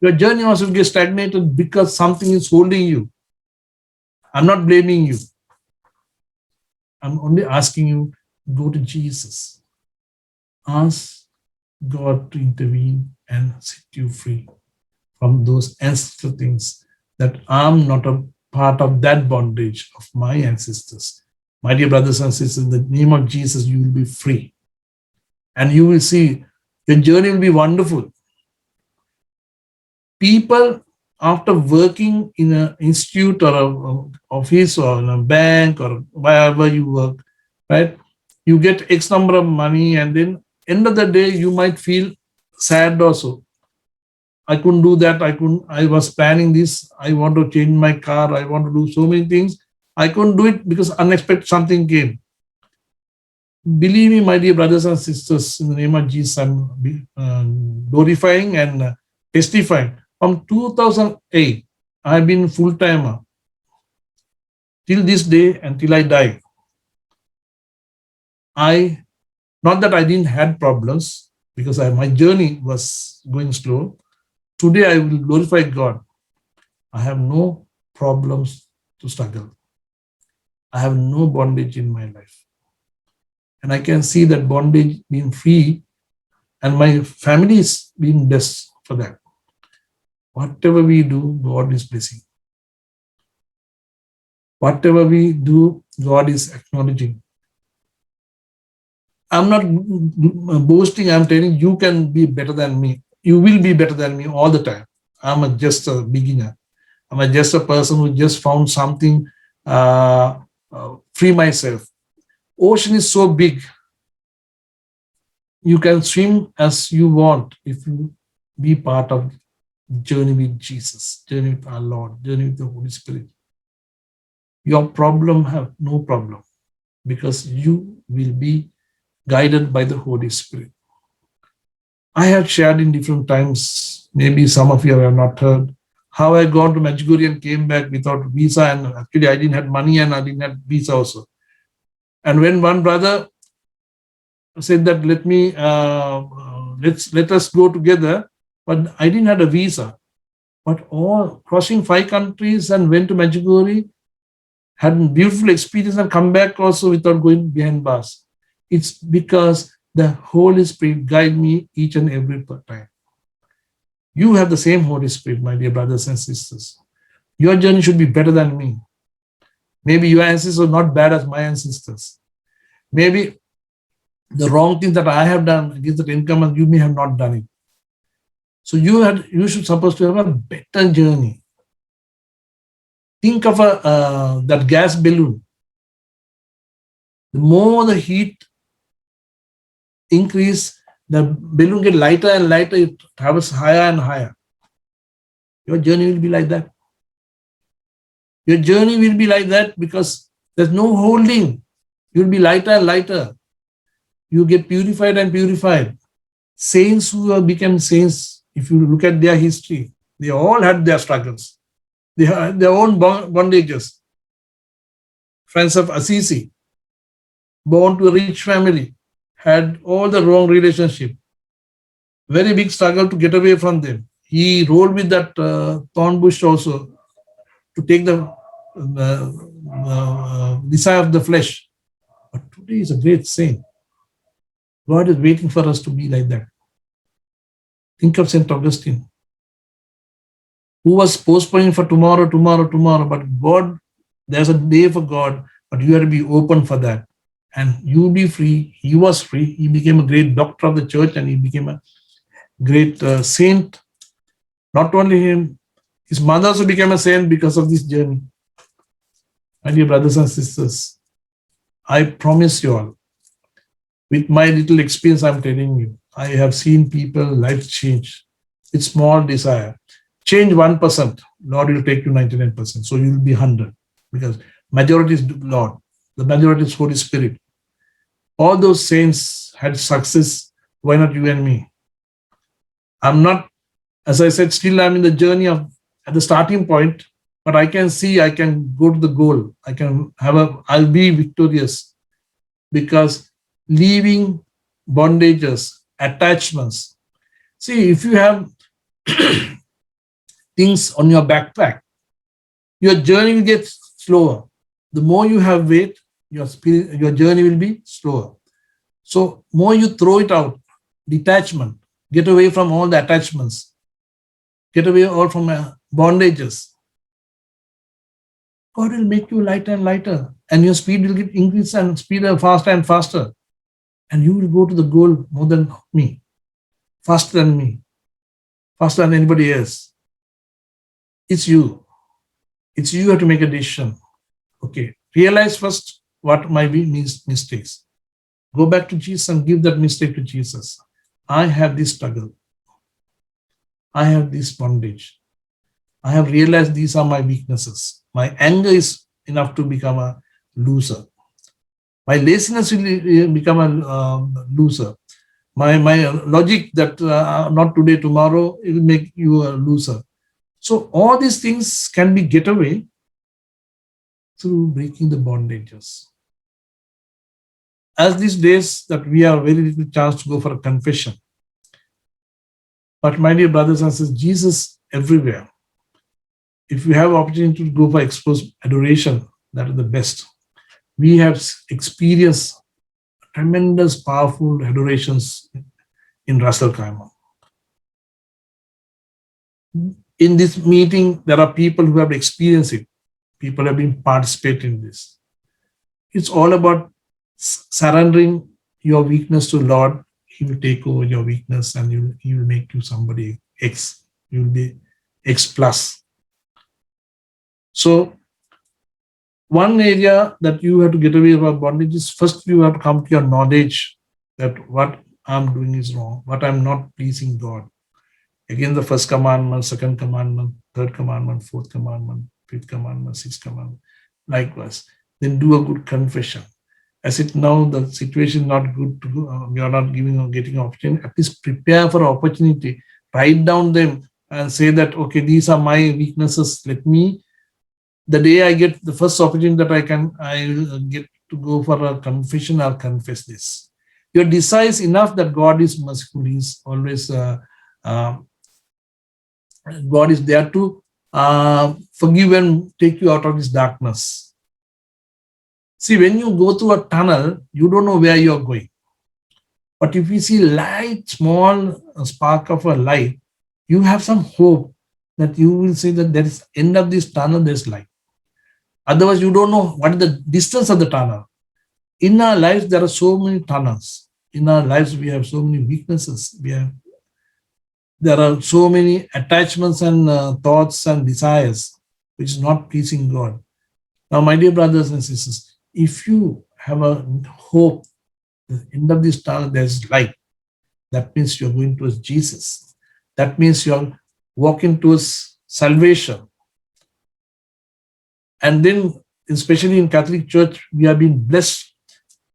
Your journey also will get stagnated because something is holding you. I'm not blaming you. I'm only asking you, go to Jesus. Ask God to intervene and set you free from those ancestral things that I'm not a part of that bondage of my ancestors. My dear brothers and sisters, in the name of Jesus, you will be free. And you will see your journey will be wonderful. People, after working in an institute or an office or in a bank or wherever you work, right? You get X number of money, and then end of the day, you might feel sad also. I couldn't do that. I was planning this. I want to change my car. I want to do so many things. I couldn't do it because unexpected something came. Believe me, my dear brothers and sisters, in the name of Jesus, I'm glorifying and testifying. From 2008, I've been full-timer till this day, until I die. Not that I didn't have problems, because my journey was going slow. Today I will glorify God. I have no problems to struggle. I have no bondage in my life. And I can see that bondage being free, and my family is being blessed for that. Whatever we do, God is blessing. Whatever we do, God is acknowledging. I'm not boasting. I'm telling you can be better than me. You will be better than me all the time. I'm just a beginner. I'm just a person who just found something, free myself. Ocean is so big. You can swim as you want if you be part of journey with Jesus, journey with our Lord, journey with the Holy Spirit. Your problem have no problem, because you will be guided by the Holy Spirit. I have shared in different times, maybe some of you have not heard, how I got to Medjugorje and came back without visa, and actually I didn't have money and I didn't have visa also. And when one brother said that let us go together, but I didn't have a visa. But all crossing 5 countries and went to Medjugorje, had a beautiful experience and come back also without going behind bars. It's because the Holy Spirit guide me each and every time. You have the same Holy Spirit, my dear brothers and sisters. Your journey should be better than me. Maybe your ancestors are not bad as my ancestors. Maybe the wrong thing that I have done against the income and you may have not done it. So you should supposed to have a better journey. Think of that gas balloon. The more the heat increase, the balloon get lighter and lighter, it travels higher and higher. Your journey will be like that. Your journey will be like that because there's no holding. You'll be lighter and lighter. You get purified and purified. Saints who have become saints, if you look at their history, they all had their struggles. They had their own bondages. Francis of Assisi, born to a rich family, had all the wrong relationship. Very big struggle to get away from them. He rolled with that thorn bush also to take the desire of the flesh. But today is a great saint. God is waiting for us to be like that. Think of St. Augustine, who was postponing for tomorrow, but God, there's a day for God, but you have to be open for that. And you'll be free. He was free. He became a great doctor of the church and he became a great saint. Not only him, his mother also became a saint because of this journey. My dear brothers and sisters, I promise you all, with my little experience, I'm telling you, I have seen people life change with small desire. Change 1%, Lord will take you 99%. So you will be 100 because majority is Lord. The majority is Holy Spirit. All those saints had success. Why not you and me? I'm not, as I said, still I'm in the journey of at the starting point, but I can see I can go to the goal. I'll be victorious because leaving bondages, attachments. See, if you have things on your backpack, your journey will get slower. The more you have weight, your journey will be slower. So more you throw it out, detachment, get away from all the attachments, get away all from bondages. God will make you lighter and lighter, and your speed will get increased and speeder faster and faster. And you will go to the goal more than me, faster than me, faster than anybody else. It's you. It's you who have to make a decision. Okay, realize first what might be mistakes. Go back to Jesus and give that mistake to Jesus. I have this struggle. I have this bondage. I have realized these are my weaknesses. My anger is enough to become a loser. My laziness will become a loser. My logic that not today, tomorrow, it will make you a loser. So all these things can be get away through breaking the bondages. As these days that we have very little chance to go for a confession. But my dear brothers and sisters, Jesus everywhere. If you have opportunity to go for exposed adoration, that is the best. We have experienced tremendous, powerful adorations in Ras Al Khaimah. In this meeting, there are people who have experienced it. People have been participating in this. It's all about surrendering your weakness to Lord. He will take over your weakness and he will make you somebody X. You will be X plus. So, one area that you have to get away from bondage is first you have to come to your knowledge that what I'm doing is wrong, what I'm not pleasing God. Again, the first commandment, second commandment, third commandment, fourth commandment, fifth commandment, sixth commandment. Likewise, then do a good confession. As it now, the situation is not good to go, you are not giving or getting opportunity. At least prepare for opportunity. Write down them and say that, okay, these are my weaknesses. Let me, the day I get the first opportunity that I will get to go for a confession, I'll confess this. Your desire is enough that God is merciful. He's always God is there to forgive and take you out of this darkness. See, when you go through a tunnel, you don't know where you are going. But if you see light, small spark of a light, you have some hope that you will say that there is end of this tunnel, there's light. Otherwise, you don't know what is the distance of the tunnel. In our lives, there are so many tunnels. In our lives, we have so many weaknesses. There are so many attachments and thoughts and desires which is not pleasing God. Now, my dear brothers and sisters, if you have a hope, at the end of this tunnel, there's light. That means you're going towards Jesus. That means you're walking towards salvation. And then, especially in Catholic Church, we have been blessed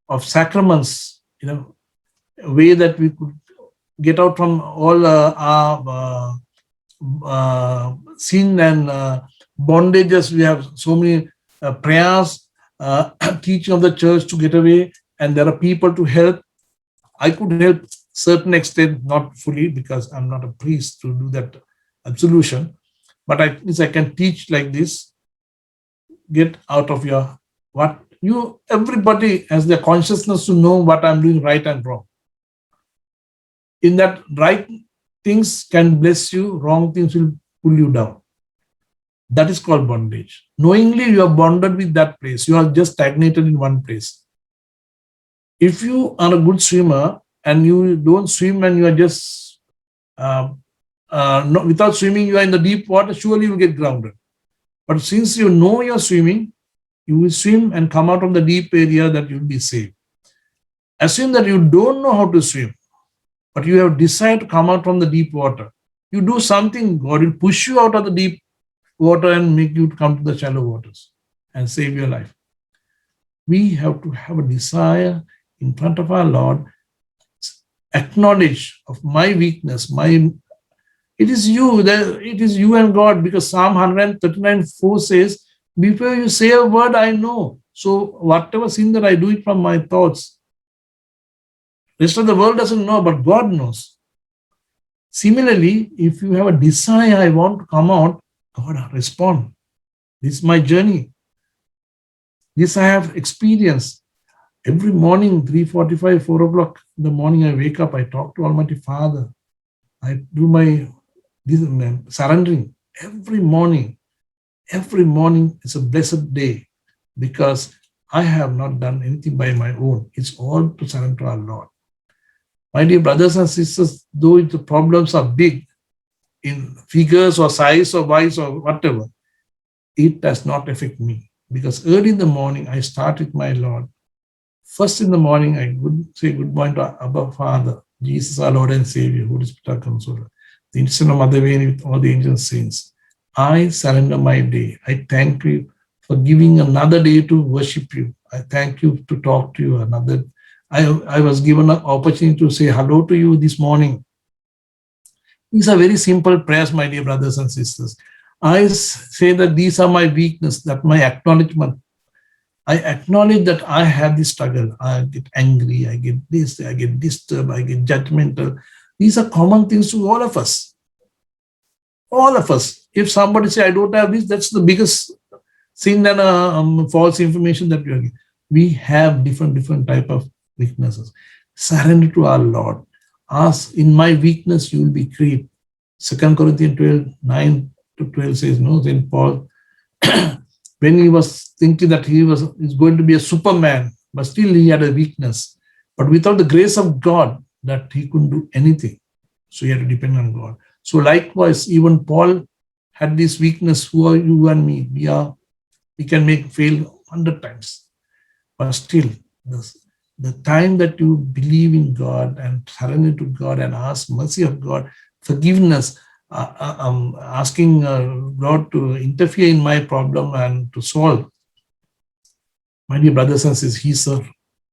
of sacraments, a way that we could get out from all our sin and bondages. We have so many prayers, teaching of the church to get away, and there are people to help. I could help certain extent, not fully, because I'm not a priest to do that absolution, but at least I can teach like this. Get out of your everybody has their consciousness to know what I'm doing right and wrong. In that, right things can bless you, wrong things will pull you down. That is called bondage. Knowingly, you are bonded with that place. You are just stagnated in one place. If you are a good swimmer and you don't swim and you are just without swimming, you are in the deep water, surely you will get grounded. But since you know you're swimming, you will swim and come out of the deep area that you will be safe. Assume that you don't know how to swim, but you have decided to come out from the deep water. You do something, God will push you out of the deep water and make you come to the shallow waters and save your life. We have to have a desire in front of our Lord, acknowledge of my weakness, it is you and God, because Psalm 139:4 says, before you say a word, I know. So whatever sin that I do it from my thoughts, rest of the world doesn't know, but God knows. Similarly, if you have a desire, I want to come out, God, respond. This is my journey. This I have experienced. Every morning, 3:45, 4 o'clock in the morning, I wake up, I talk to Almighty Father. I do my surrendering every morning. Every morning is a blessed day because I have not done anything by my own. It's all to surrender to our Lord. My dear brothers and sisters, though the problems are big in figures or size or wise or whatever, it does not affect me, because early in the morning I start with my Lord. First in the morning, I would say good morning to Abba Father, Jesus our Lord and Savior, Holy Spirit our Consoler, the intercession of Mother Mary with all the angels saints. I surrender my day. I thank you for giving another day to worship you. I thank you to talk to you another. I was given an opportunity to say hello to you this morning. These are very simple prayers, my dear brothers and sisters. I say that these are my weakness, that my acknowledgement. I acknowledge that I have this struggle. I get angry, I get this, I get disturbed, I get judgmental. These are common things to all of us. All of us. If somebody say, I don't have this, that's the biggest sin and false information that we are getting. We have different type of weaknesses. Surrender to our Lord. Ask, in my weakness, you will be great. 2 Corinthians 12:9-12 says, no, St. Paul, when he was thinking that he's going to be a superman, but still he had a weakness. But without the grace of God, that he couldn't do anything. So he had to depend on God. So likewise, even Paul had this weakness. Who are you and me? We can fail 100 times. But still, the time that you believe in God and surrender to God and ask mercy of God, forgiveness, asking God to interfere in my problem and to solve. My dear brothers and sisters,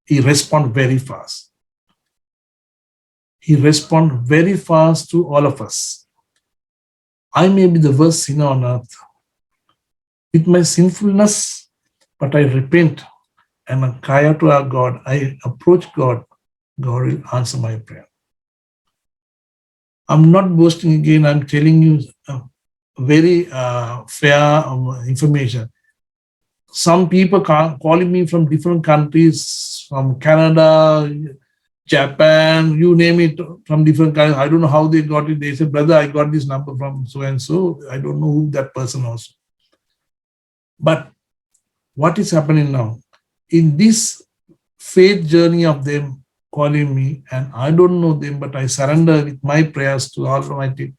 he responds very fast. He responds very fast to all of us. I may be the worst sinner on earth with my sinfulness, but I repent and I cry out to our God. I approach God. God will answer my prayer. I'm not boasting again. I'm telling you very fair information. Some people calling me from different countries, from Canada, Japan, you name it, from different countries. I don't know how they got it. They said, brother, I got this number from so and so. I don't know who that person was. But what is happening now? In this faith journey of them calling me, and I don't know them, but I surrender with my prayers to Almighty.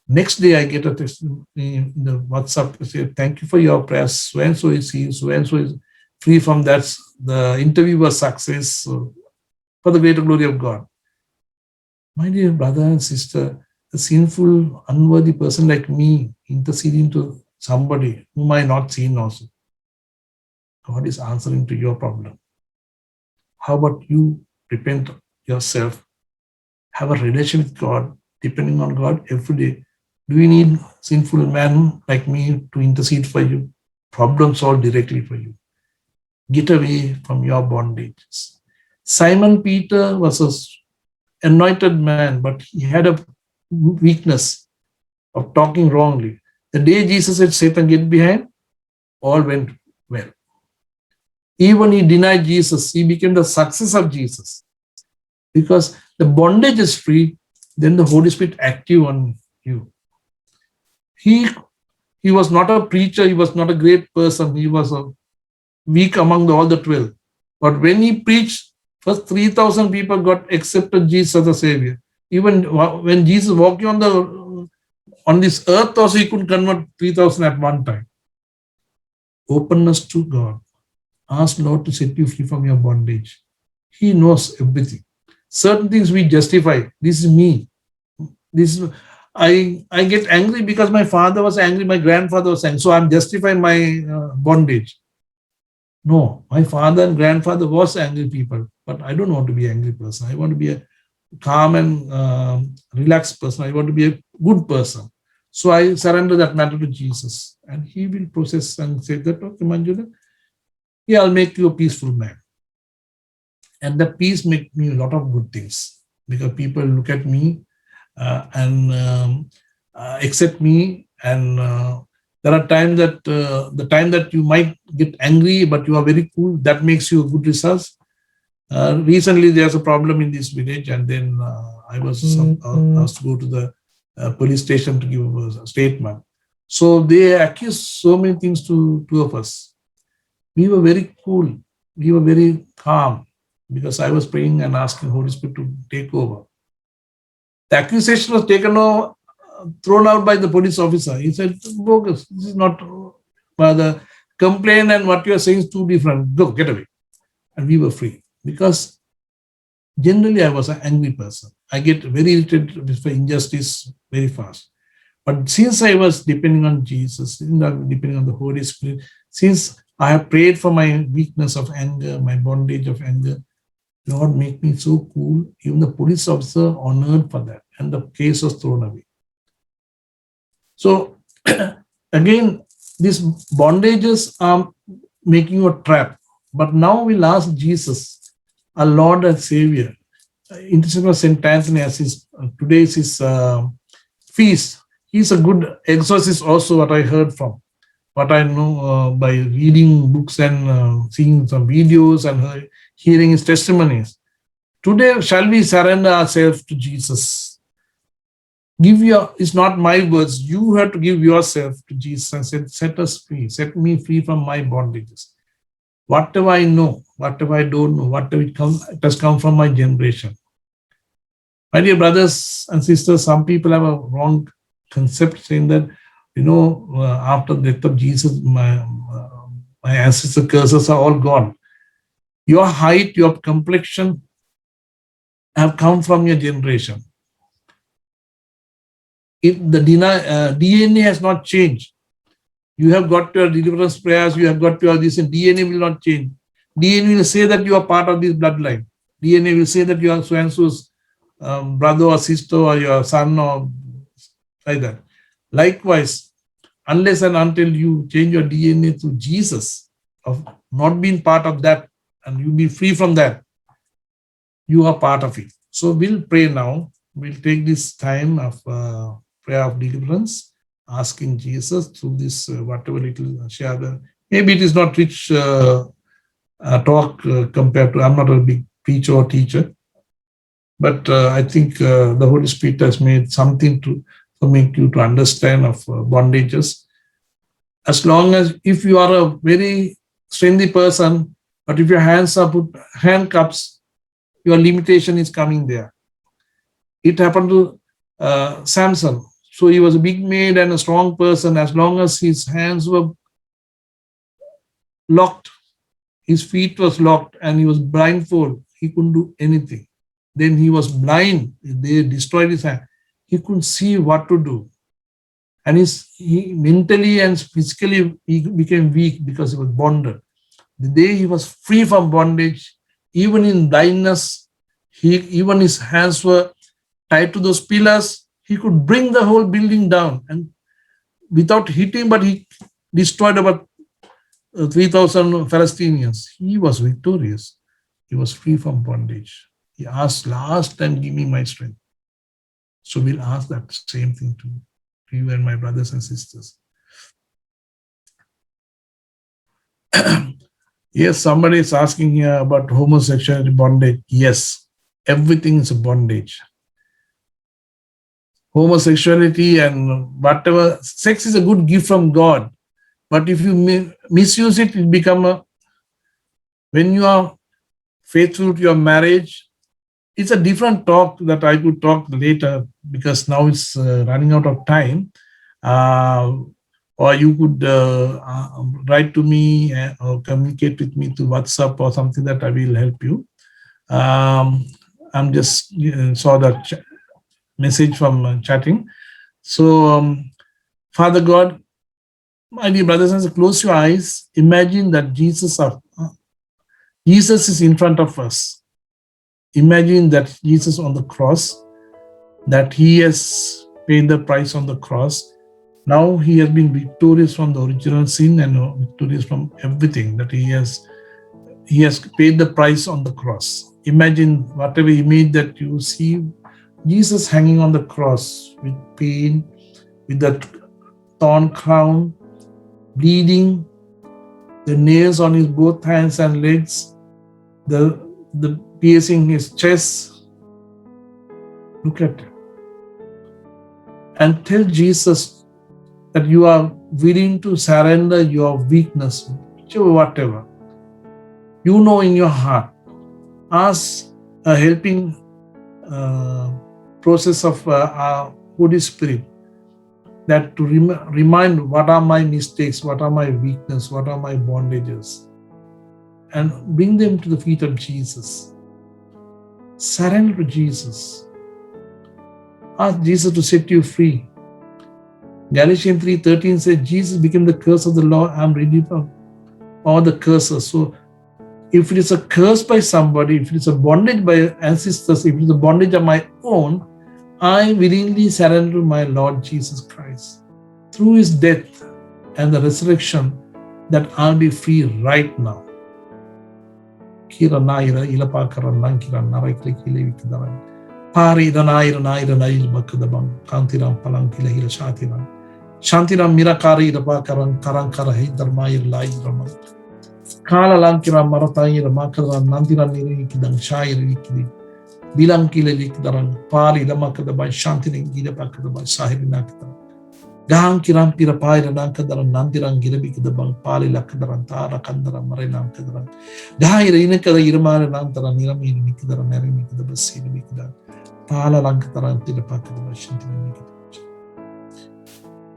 Next day, I get a testimony in the WhatsApp to say, thank you for your prayers. So and so is he, so and so is free from that. The interview was success. So for the greater glory of God. My dear brother and sister, a sinful, unworthy person like me interceding to somebody whom I not seen also. God is answering to your problem. How about you repent yourself, have a relation with God, depending on God every day? Do you need sinful man like me to intercede for you? Problem solved directly for you. Get away from your bondages. Simon Peter was an anointed man, but he had a weakness of talking wrongly. The day Jesus said, Satan, get behind, all went well. Even he denied Jesus, he became the success of Jesus. Because the bondage is free, then the Holy Spirit active on you. He was not a preacher, he was not a great person, he was a weak among all the 12. But when he preached, first 3,000 people got accepted Jesus as a savior. Even when Jesus walking on this earth also, he could convert 3,000 at one time. Openness to God. Ask Lord to set you free from your bondage. He knows everything. Certain things we justify. This is me. I get angry because my father was angry, my grandfather was angry, so I'm justifying my bondage. No, my father and grandfather was angry people, but I don't want to be an angry person. I want to be a calm and relaxed person. I want to be a good person. So I surrender that matter to Jesus, and he will process and say that, okay, Manjula, yeah, I'll make you a peaceful man. And that peace make me a lot of good things, because people look at me and accept me. And there are times that the time that you might get angry, but you are very cool, that makes you a good results. Recently, there's a problem in this village, and then I was asked to go to the police station to give a statement. So they accused so many things to two of us. We were very cool. We were very calm, because I was praying and asking Holy Spirit to take over. The accusation was thrown out by the police officer. He said, bogus, this is not, the complaint and what you are saying is too different. Go, get away. And we were free, because generally I was an angry person. I get very irritated for injustice very fast. But since I was depending on Jesus, depending on the Holy Spirit, since I have prayed for my weakness of anger, my bondage of anger, Lord, make me so cool. Even the police officer honored for that, and the case was thrown away. So again, these bondages are making you a trap. But now we'll ask Jesus, our Lord and Savior. Intercession of St. Anthony, as today is his feast. He's a good exorcist also, what I heard from, what I know by reading books and seeing some videos and hearing his testimonies. Today, shall we surrender ourselves to Jesus? It's not my words. You have to give yourself to Jesus and say, set us free, set me free from my bondages. Whatever I know, whatever I don't know, whatever it has come from my generation. My dear brothers and sisters, some people have a wrong concept saying that, after the death of Jesus, my ancestor curses are all gone. Your height, your complexion have come from your generation. If the DNA has not changed, you have got your deliverance prayers, you have got your this, and DNA will not change. DNA will say that you are part of this bloodline. DNA will say that you are so-and-so's brother or sister or your son or like that. Likewise, unless and until you change your DNA to Jesus, of not being part of that, and you be free from that, you are part of it. So we'll pray now. We'll take this time of prayer of deliverance, asking Jesus through this whatever little share. Maybe it is not rich talk compared to, I'm not a big preacher or teacher, but I think the Holy Spirit has made something to make you to understand of bondages. As long as if you are a very strengthy person, but if your hands are put handcuffs, your limitation is coming there. It happened to Samson. So he was a big man and a strong person. As long as his hands were locked, his feet was locked, and he was blindfold, he couldn't do anything. Then he was blind. They destroyed his hand. He couldn't see what to do. And he mentally and physically he became weak because he was bonded. The day he was free from bondage, even in blindness, even his hands were tied to those pillars, he could bring the whole building down and without hitting, but he destroyed about 3,000 Palestinians. He was victorious. He was free from bondage. He asked, last time, give me my strength. So we'll ask that same thing to you and my brothers and sisters. Yes, somebody is asking here about homosexuality bondage. Yes, everything is a bondage. Homosexuality and whatever, sex is a good gift from God. But if you misuse it, it become when you are faithful to your marriage, it's a different talk that I could talk later because now it's running out of time. Or you could write to me or communicate with me through WhatsApp or something that I will help you. I'm just saw that message from chatting. So, Father God, my dear brothers and sisters, close your eyes. Imagine that Jesus is in front of us. Imagine that Jesus on the cross, that he has paid the price on the cross. Now he has been victorious from the original sin and victorious from everything, that he has paid the price on the cross. Imagine whatever image that you see, Jesus hanging on the cross with pain, with that thorn crown, bleeding, the nails on his both hands and legs, the piercing his chest. Look at it. And tell Jesus that you are willing to surrender your weakness, whatever. You know in your heart. Ask a helping process of our Holy Spirit that to remind what are my mistakes, what are my weaknesses, what are my bondages, and bring them to the feet of Jesus. Surrender to Jesus. Ask Jesus to set you free. Galatians 3:13 says, Jesus became the curse of the law. I'm ready for all the curses. So if it is a curse by somebody, if it is a bondage by ancestors, if it is a bondage of my own, I willingly surrender to my Lord Jesus Christ. Through his death and the resurrection, that I'll be free right now. Shantiram mirakari rabakaran karankara hidarmayir laidramam. Kala lankira maratayir makaran nandiran nirikidang shayir rikidi. Bilang kila likdaran pari lamakadabai shantining gida bakadabai sahirinakadaran. Gahang kiram pirapayir nankadaran nandiran girabikadabang pali lakadaran tara kandaran marinam kadaran. Gahir inakada irmara nantaran niramir nikadaran narimikadabasir mikadaran. Pala lankadaran tilapakadabai shantining.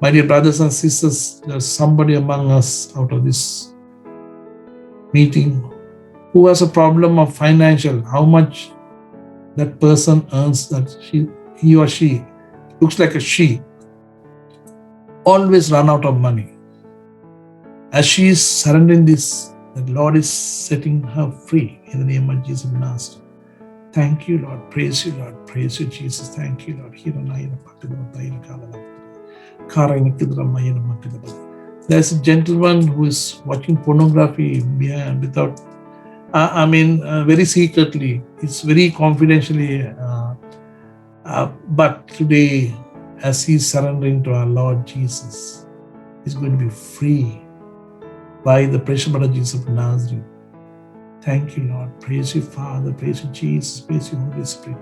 My dear brothers and sisters, there's somebody among us out of this meeting who has a problem of financial, how much that person earns, that he or she, looks like a she, always run out of money. As she is surrendering this, the Lord is setting her free in the name of Jesus of Nazareth. Thank you, Lord. Praise you, Lord. Praise you, Jesus. Thank you, Lord. There's a gentleman who is watching pornography behind, without, very secretly. It's very confidentially. But today, as he's surrendering to our Lord Jesus, he's going to be free by the precious blood of Jesus of Nazareth. Thank you, Lord. Praise you, Father. Praise you, Jesus. Praise you, Holy Spirit.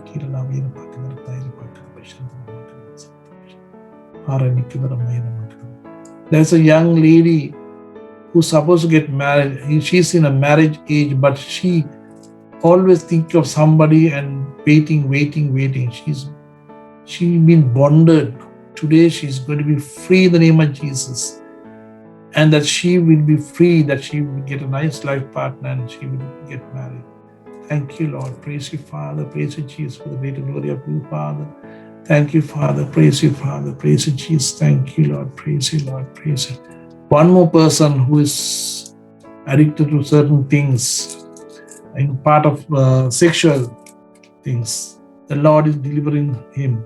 There's a young lady who's supposed to get married. She's in a marriage age, but she always thinks of somebody and waiting. She's been bonded. Today she's going to be free in the name of Jesus. And that she will be free, that she will get a nice life partner and she will get married. Thank you, Lord. Praise you, Father. Praise you, Jesus, for the greater glory of you, Father. Thank you, Father. Praise you, Father. Praise you, Jesus. Thank you, Lord. Praise you, Lord. Praise you. One more person who is addicted to certain things, in part of sexual things. The Lord is delivering him.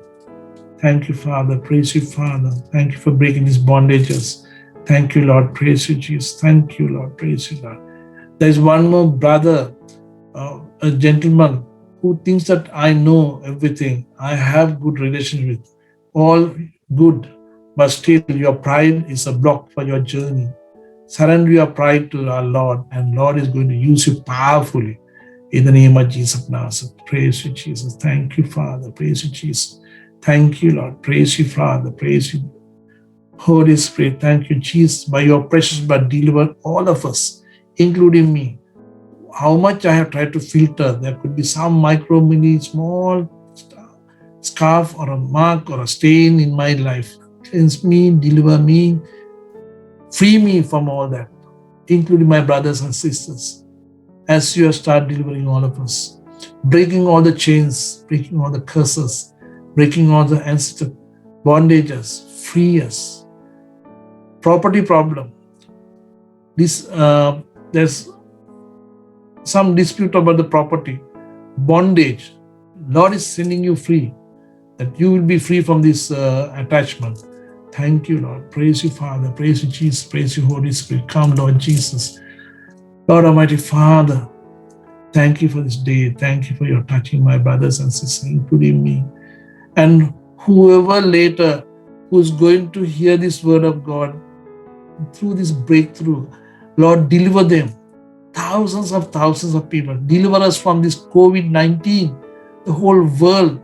Thank you, Father. Praise you, Father. Thank you for breaking his bondages. Thank you, Lord. Praise you, Jesus. Thank you, Lord. Praise you, Lord. There's one more brother, a gentleman who thinks that I know everything. I have good relations with all good, but still your pride is a block for your journey. Surrender your pride to our Lord, and Lord is going to use you powerfully in the name of Jesus of Nazareth. Praise you, Jesus. Thank you, Father. Praise you, Jesus. Thank you, Lord. Praise you, Father. Praise you, Holy Spirit. Thank you, Jesus. By your precious blood, deliver all of us, including me. How much I have tried to filter. There could be some micro, mini, small scarf or a mark or a stain in my life. Cleanse me, deliver me, free me from all that, including my brothers and sisters. As you start delivering all of us, breaking all the chains, breaking all the curses, breaking all the ancestor bondages, free us. Property problem. There's some dispute about the property. Bondage. Lord is sending you free, that you will be free from this attachment. Thank you, Lord. Praise you, Father. Praise you, Jesus. Praise you, Holy Spirit. Come, Lord Jesus. Lord Almighty Father, thank you for this day. Thank you for your touching my brothers and sisters, including me. And whoever later who's going to hear this word of God through this breakthrough, Lord, deliver them. Thousands of people. Deliver us from this COVID-19, the whole world.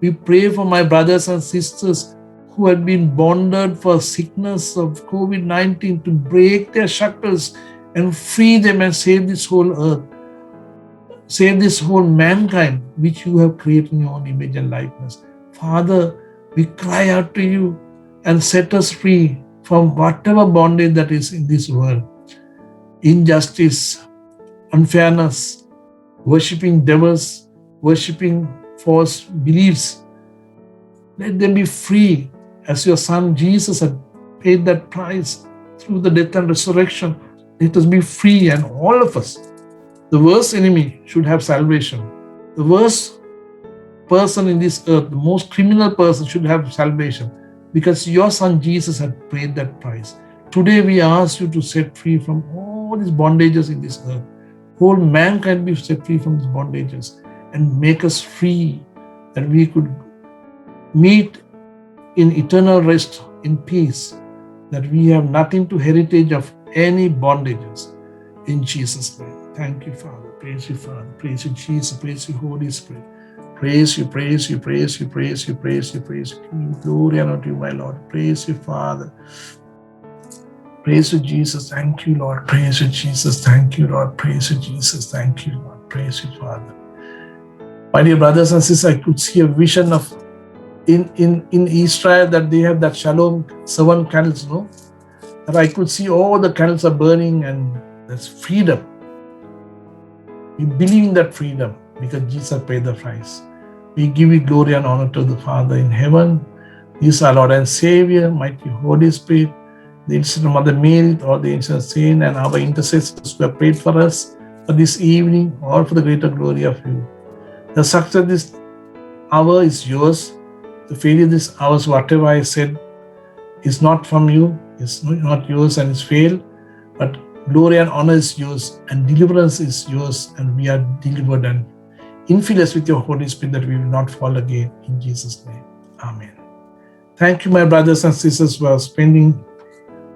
We pray for my brothers and sisters who have been bonded for sickness of COVID-19 to break their shackles and free them and save this whole earth. Save this whole mankind which you have created in your own image and likeness. Father, we cry out to you and set us free from whatever bondage that is in this world. Injustice, unfairness, worshipping devils, worshipping false beliefs. Let them be free as your Son Jesus had paid that price through the death and resurrection. Let us be free, and all of us. The worst enemy should have salvation. The worst person in this earth, the most criminal person should have salvation, because your Son Jesus had paid that price. Today we ask you to set free from all these bondages in this earth. Whole mankind be set free from these bondages and make us free, that we could meet in eternal rest, in peace, that we have nothing to heritage of any bondages. In Jesus' name. Thank you, Father. Praise you, Father. Praise you, Jesus. Praise you, Holy Spirit. Praise you, praise you, praise you, praise you, praise you, praise you. Glory and honor to you, my Lord. Praise you, Father. Praise you, Jesus. Thank you, Lord. Praise you, Jesus. Thank you, Lord. Praise you, Jesus. Thank you, Lord. Praise you, Father. My dear brothers and sisters, I could see a vision of in Israel that they have that Shalom 7 candles, no? And I could see all the candles are burning, and there's freedom. We believe in that freedom because Jesus paid the price. We give you glory and honor to the Father in heaven. Jesus, our Lord and Savior, mighty Holy Spirit, the intercession of Mother Mary, all the ancient saints and our intercessors who have prayed for us for this evening, all for the greater glory of you. The success of this hour is yours. The failure of this hour, whatever I said, is not from you, is not yours and is failed, but glory and honor is yours, and deliverance is yours, and we are delivered and infill us with your Holy Spirit that we will not fall again. In Jesus' name. Amen. Thank you, my brothers and sisters, for spending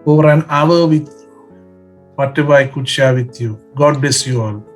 over an hour with whatever I could share with you. God bless you all.